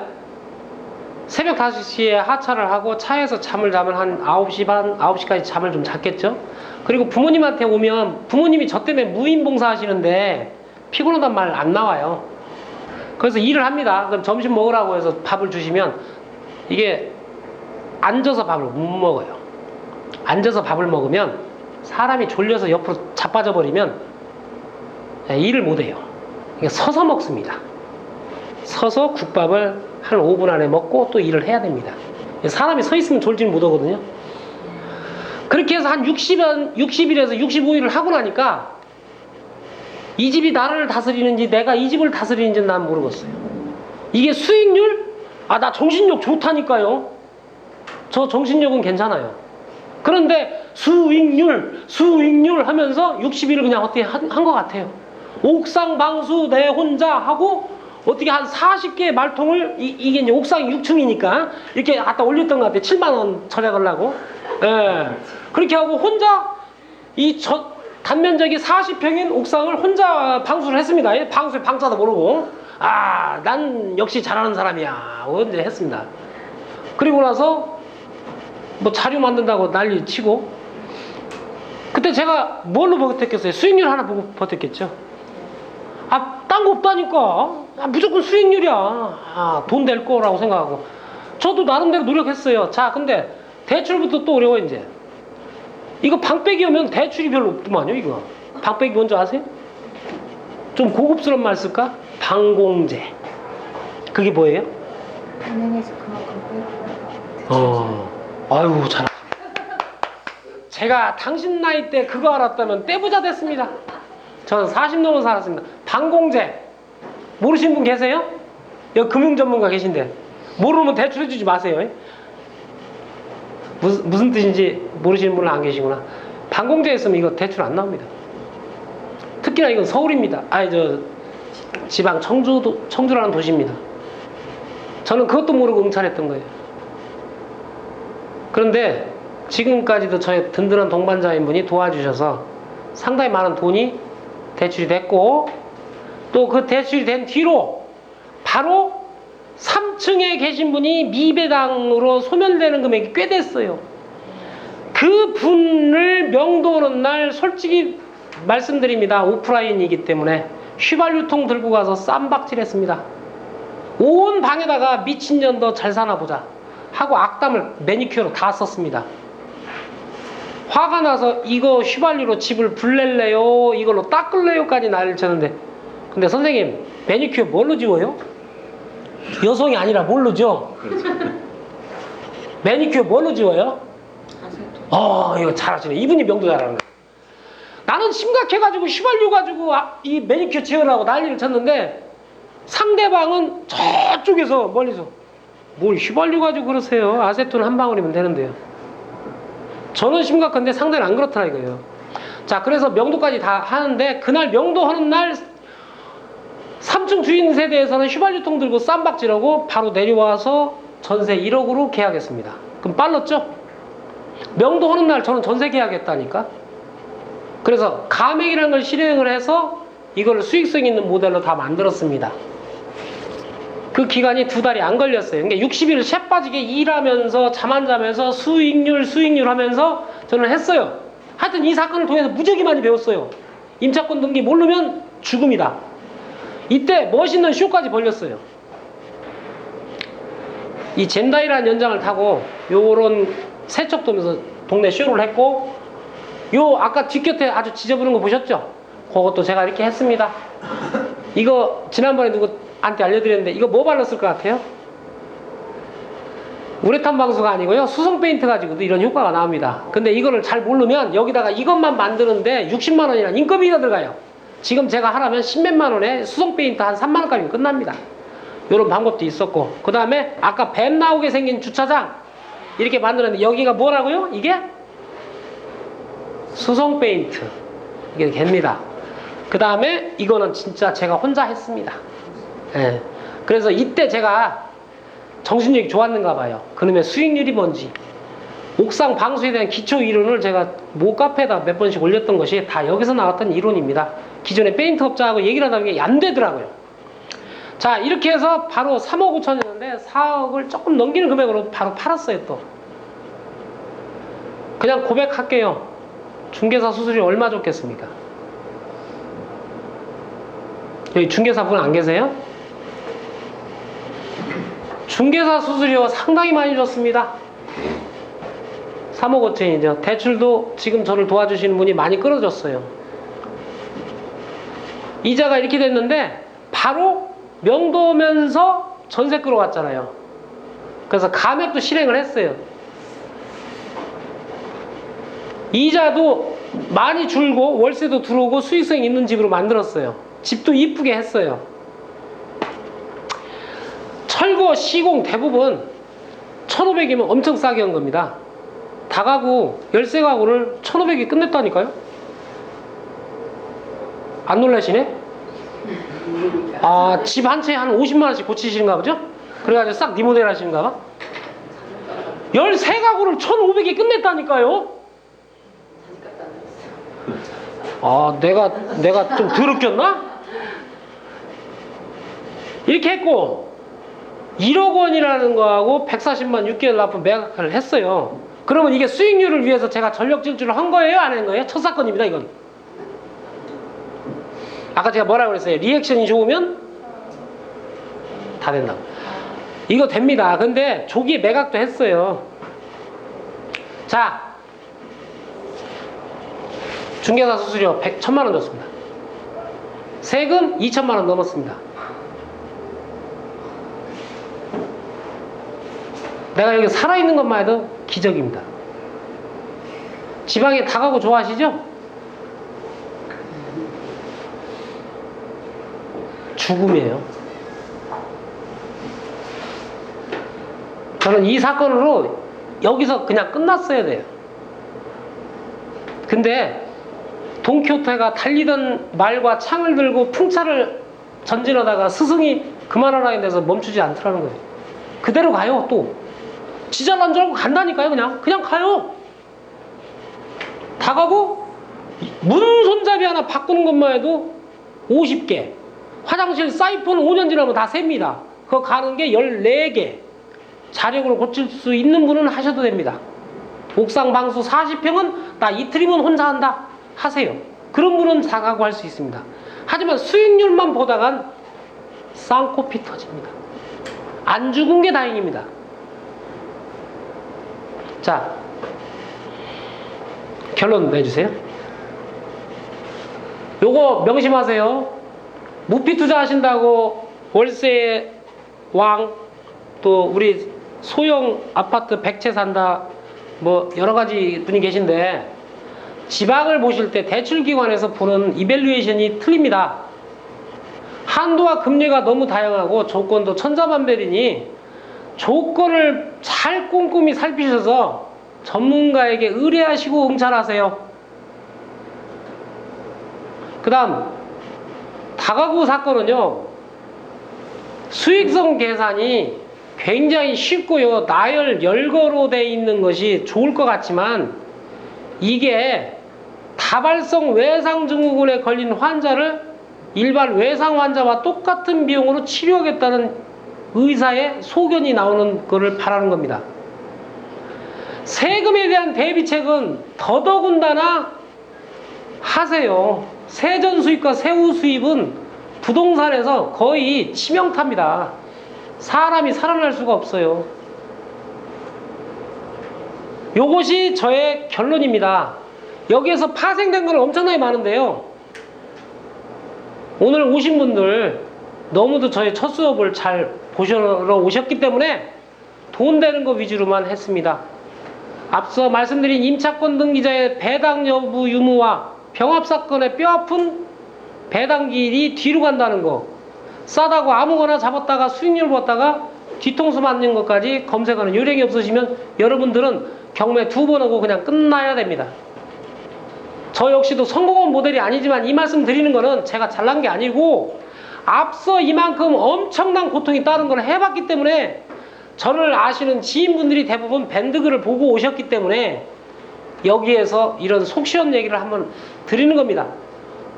새벽 5시에 하차를 하고 차에서 잠을 자면 한 9시 반, 9시까지 잠을 좀 잤겠죠? 그리고 부모님한테 오면 부모님이 저 때문에 무인봉사 하시는데 피곤하단 말 안 나와요. 그래서 일을 합니다. 그럼 점심 먹으라고 해서 밥을 주시면 이게 앉아서 밥을 못 먹어요. 앉아서 밥을 먹으면 사람이 졸려서 옆으로 자빠져 버리면 일을 못 해요. 그러니까 서서 먹습니다. 서서 국밥을 한 5분 안에 먹고 또 일을 해야 됩니다. 사람이 서 있으면 졸지는 못하거든요. 그렇게 해서 한 60일에서 65일을 하고 나니까 이 집이 나를 다스리는지 내가 이 집을 다스리는지는 난 모르겠어요. 이게 수익률? 나 정신력 좋다니까요. 저 정신력은 괜찮아요. 그런데 수익률 하면서 60일을 그냥 어떻게 한 것 같아요. 옥상 방수 내 혼자 하고 어떻게 한 40개의 말통을, 이게 이제 옥상이 6층이니까 이렇게 갖다 올렸던 것 같아요. 7만원 절약하려고. 예. 그렇게 하고 혼자 단면적이 40평인 옥상을 혼자 방수를 했습니다. 방수에 방자도 모르고. 난 역시 잘하는 사람이야. 이제 했습니다. 그리고 나서 뭐 자료 만든다고 난리 치고, 그때 제가 뭘로 버텼겠어요? 수익률 하나 보고 버텼겠죠. 딴 거 없다니까. 무조건 수익률이야. 돈 될 거라고 생각하고. 저도 나름대로 노력했어요. 자, 근데 대출부터 또 어려워 이제. 이거 방빼기 오면 대출이 별로 없더만요. 이거 방빼기 뭔지 아세요? 좀 고급스러운 말 쓸까? 방공제. 그게 뭐예요? 은행에서 그만큼 빼고 아유, 잘. 제가 당신 나이 때 그거 알았다면 떼부자 됐습니다. 저는 40 넘은 살았습니다. 방공제 모르시는 분 계세요? 여기 금융 전문가 계신데 모르면 대출해주지 마세요. 무슨 뜻인지 모르시는 분은 안 계시구나. 방공제에 있으면 이거 대출 안 나옵니다. 특히나 이건 서울입니다. 지방 청주라는 도시입니다. 저는 그것도 모르고 응찰했던 거예요. 그런데 지금까지도 저의 든든한 동반자인 분이 도와주셔서 상당히 많은 돈이 대출이 됐고, 또 그 대출이 된 뒤로 바로 3층에 계신 분이 미배당으로 소멸되는 금액이 꽤 됐어요. 그 분을 명도오는 날 솔직히 말씀드립니다. 오프라인이기 때문에 휘발유통 들고 가서 쌈박질했습니다. 온 방에다가 미친년 더 잘 사나 보자 하고 악담을 매니큐어로 다 썼습니다. 화가 나서 이거 휘발유로 집을 불낼래요? 이걸로 닦을래요?까지 난리를 쳤는데, 근데 선생님 매니큐어 뭘로 지워요? 여성이 아니라 뭘로 그렇죠. 매니큐어 뭘로 지워요? 아세토. 이거 잘하시네. 이분이 명도 잘하는 거야. 나는 심각해가지고 휘발유 가지고 이 매니큐어 지으라고 난리를 쳤는데 상대방은 저쪽에서 멀리서 뭘 휘발유 가지고 그러세요. 아세톤 한 방울이면 되는데요. 저는 심각한데 상대는 안 그렇더라 이거예요. 자, 그래서 명도까지 다 하는데 그날 명도 하는 날 3층 주인 세대에서는 휘발유통 들고 쌈박질하고 바로 내려와서 전세 1억으로 계약했습니다. 그럼 빨랐죠? 명도 하는 날 저는 전세 계약했다니까. 그래서 가맹이라는 걸 실행을 해서 이걸 수익성 있는 모델로 다 만들었습니다. 그 기간이 2달이 안 걸렸어요. 그러니까 60일 새 빠지게 일하면서 잠 안 자면서 수익률 하면서 저는 했어요. 하여튼 이 사건을 통해서 무지하게 많이 배웠어요. 임차권 등기 모르면 죽음이다. 이때 멋있는 쇼까지 벌렸어요. 이 젠다이라는 연장을 타고 요런 세척도면서 동네 쇼를 했고, 요 아까 뒷곁에 아주 지저분한 거 보셨죠? 그것도 제가 이렇게 했습니다. 이거 지난번에 누구한테 알려드렸는데 이거 뭐 발랐을 것 같아요? 우레탄 방수가 아니고요, 수성 페인트 가지고도 이런 효과가 나옵니다. 근데 이거를 잘 모르면 여기다가 이것만 만드는데 60만 원이라는 인건비가 들어가요. 지금 제가 하라면 10몇만 원에 수성 페인트 한 3만 원까지면 끝납니다. 이런 방법도 있었고, 그 다음에 아까 뱀 나오게 생긴 주차장 이렇게 만들었는데 여기가 뭐라고요? 이게 수성 페인트, 이게 됩니다. 그 다음에 이거는 진짜 제가 혼자 했습니다. 예. 그래서 이때 제가 정신력이 좋았는가 봐요. 그놈의 수익률이 뭔지, 옥상 방수에 대한 기초 이론을 제가 모 카페에다 몇 번씩 올렸던 것이 다 여기서 나왔던 이론입니다. 기존의 페인트 업자하고 얘기를 하다 보니 안 되더라고요. 자, 이렇게 해서 바로 3억 5천이었는데 4억을 조금 넘기는 금액으로 바로 팔았어요. 또 그냥 고백할게요. 중개사 수수료 얼마 줬겠습니까? 여기 중개사 분 안 계세요? 중개사 수수료 상당히 많이 줬습니다. 3억 5천이죠. 대출도 지금 저를 도와주시는 분이 많이 끌어줬어요. 이자가 이렇게 됐는데 바로 명도면서 전세 끌어왔잖아요. 그래서 감액도 실행을 했어요. 이자도 많이 줄고 월세도 들어오고 수익성 있는 집으로 만들었어요. 집도 이쁘게 했어요. 철거, 시공 대부분 1,500이면 엄청 싸게 한 겁니다. 다가구, 열쇠가구를 1,500에 끝냈다니까요? 안 놀라시네? 아, 집 한 채에 한 50만원씩 고치시는가 보죠? 그래가지고 싹 리모델 하시는가 봐? 13가구를 1,500에 끝냈다니까요? 아, 내가 좀 더럽겼나? 이렇게 했고 1억 원이라는 거하고 140만 6개월 납부 매각을 했어요. 그러면 이게 수익률을 위해서 제가 전력 질주를 한 거예요? 안 한 거예요? 첫 사건입니다, 이건. 아까 제가 뭐라고 그랬어요? 리액션이 좋으면 다 된다고. 이거 됩니다. 근데 조기에 매각도 했어요. 자, 중개사 수수료 1,000만 원 줬습니다. 세금 2천만 원 넘었습니다. 내가 여기 살아있는 것만 해도 기적입니다. 지방에 다가구 좋아하시죠? 죽음이에요. 저는 이 사건으로 여기서 그냥 끝났어야 돼요. 근데 돈키호테가 달리던 말과 창을 들고 풍차를 전진하다가 스승이 그만하라는 데서 멈추지 않더라는 거예요. 그대로 가요. 또 지잘난 줄 알고 간다니까요. 그냥 가요. 다 가고 문 손잡이 하나 바꾸는 것만 해도 50개, 화장실 사이폰 5년 지나면 다 셉니다. 그거 가는 게 14개. 자력으로 고칠 수 있는 분은 하셔도 됩니다. 옥상 방수 40평은 나 이틀이면 혼자 한다 하세요. 그런 분은 사가고 할 수 있습니다. 하지만 수익률만 보다간 쌍코피 터집니다. 안 죽은 게 다행입니다. 자, 결론 내주세요. 요거 명심하세요. 무피 투자하신다고 월세에 왕, 또 우리 소형 아파트 100채 산다, 뭐 여러 가지 분이 계신데 지방을 보실 때 대출기관에서 보는 이밸류에이션이 틀립니다. 한도와 금리가 너무 다양하고 조건도 천차만별이니 조건을 잘 꼼꼼히 살피셔서 전문가에게 의뢰하시고 응찰하세요. 그 다음 다가구 사건은요, 수익성 계산이 굉장히 쉽고요, 나열 열거로 되어 있는 것이 좋을 것 같지만 이게 다발성 외상증후군에 걸린 환자를 일반 외상 환자와 똑같은 비용으로 치료하겠다는 의사의 소견이 나오는 것을 바라는 겁니다. 세금에 대한 대비책은 더더군다나 하세요. 세전 수입과 세후 수입은 부동산에서 거의 치명타입니다. 사람이 살아날 수가 없어요. 요것이 저의 결론입니다. 여기에서 파생된 건 엄청나게 많은데요, 오늘 오신 분들 너무도 저의 첫 수업을 잘 보시러 오셨기 때문에 돈 되는 거 위주로만 했습니다. 앞서 말씀드린 임차권 등기자의 배당 여부 유무와 병합사건의 뼈아픈 배당기일이 뒤로 간다는 거, 싸다고 아무거나 잡았다가 수익률 봤다가 뒤통수 맞는 것까지 검색하는 요령이 없으시면 여러분들은 경매 2번 하고 그냥 끝나야 됩니다. 저 역시도 성공한 모델이 아니지만 이 말씀 드리는 거는 제가 잘난 게 아니고 앞서 이만큼 엄청난 고통이 따른 걸 해봤기 때문에, 저를 아시는 지인분들이 대부분 밴드글을 보고 오셨기 때문에 여기에서 이런 속 시원 얘기를 한번 드리는 겁니다.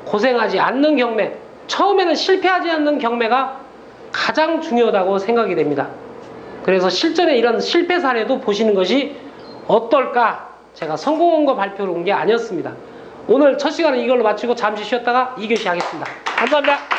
고생하지 않는 경매, 처음에는 실패하지 않는 경매가 가장 중요하다고 생각이 됩니다. 그래서 실전에 이런 실패 사례도 보시는 것이 어떨까, 제가 성공한 거 발표를 온 게 아니었습니다. 오늘 첫 시간은 이걸로 마치고 잠시 쉬었다가 2교시 하겠습니다. 감사합니다.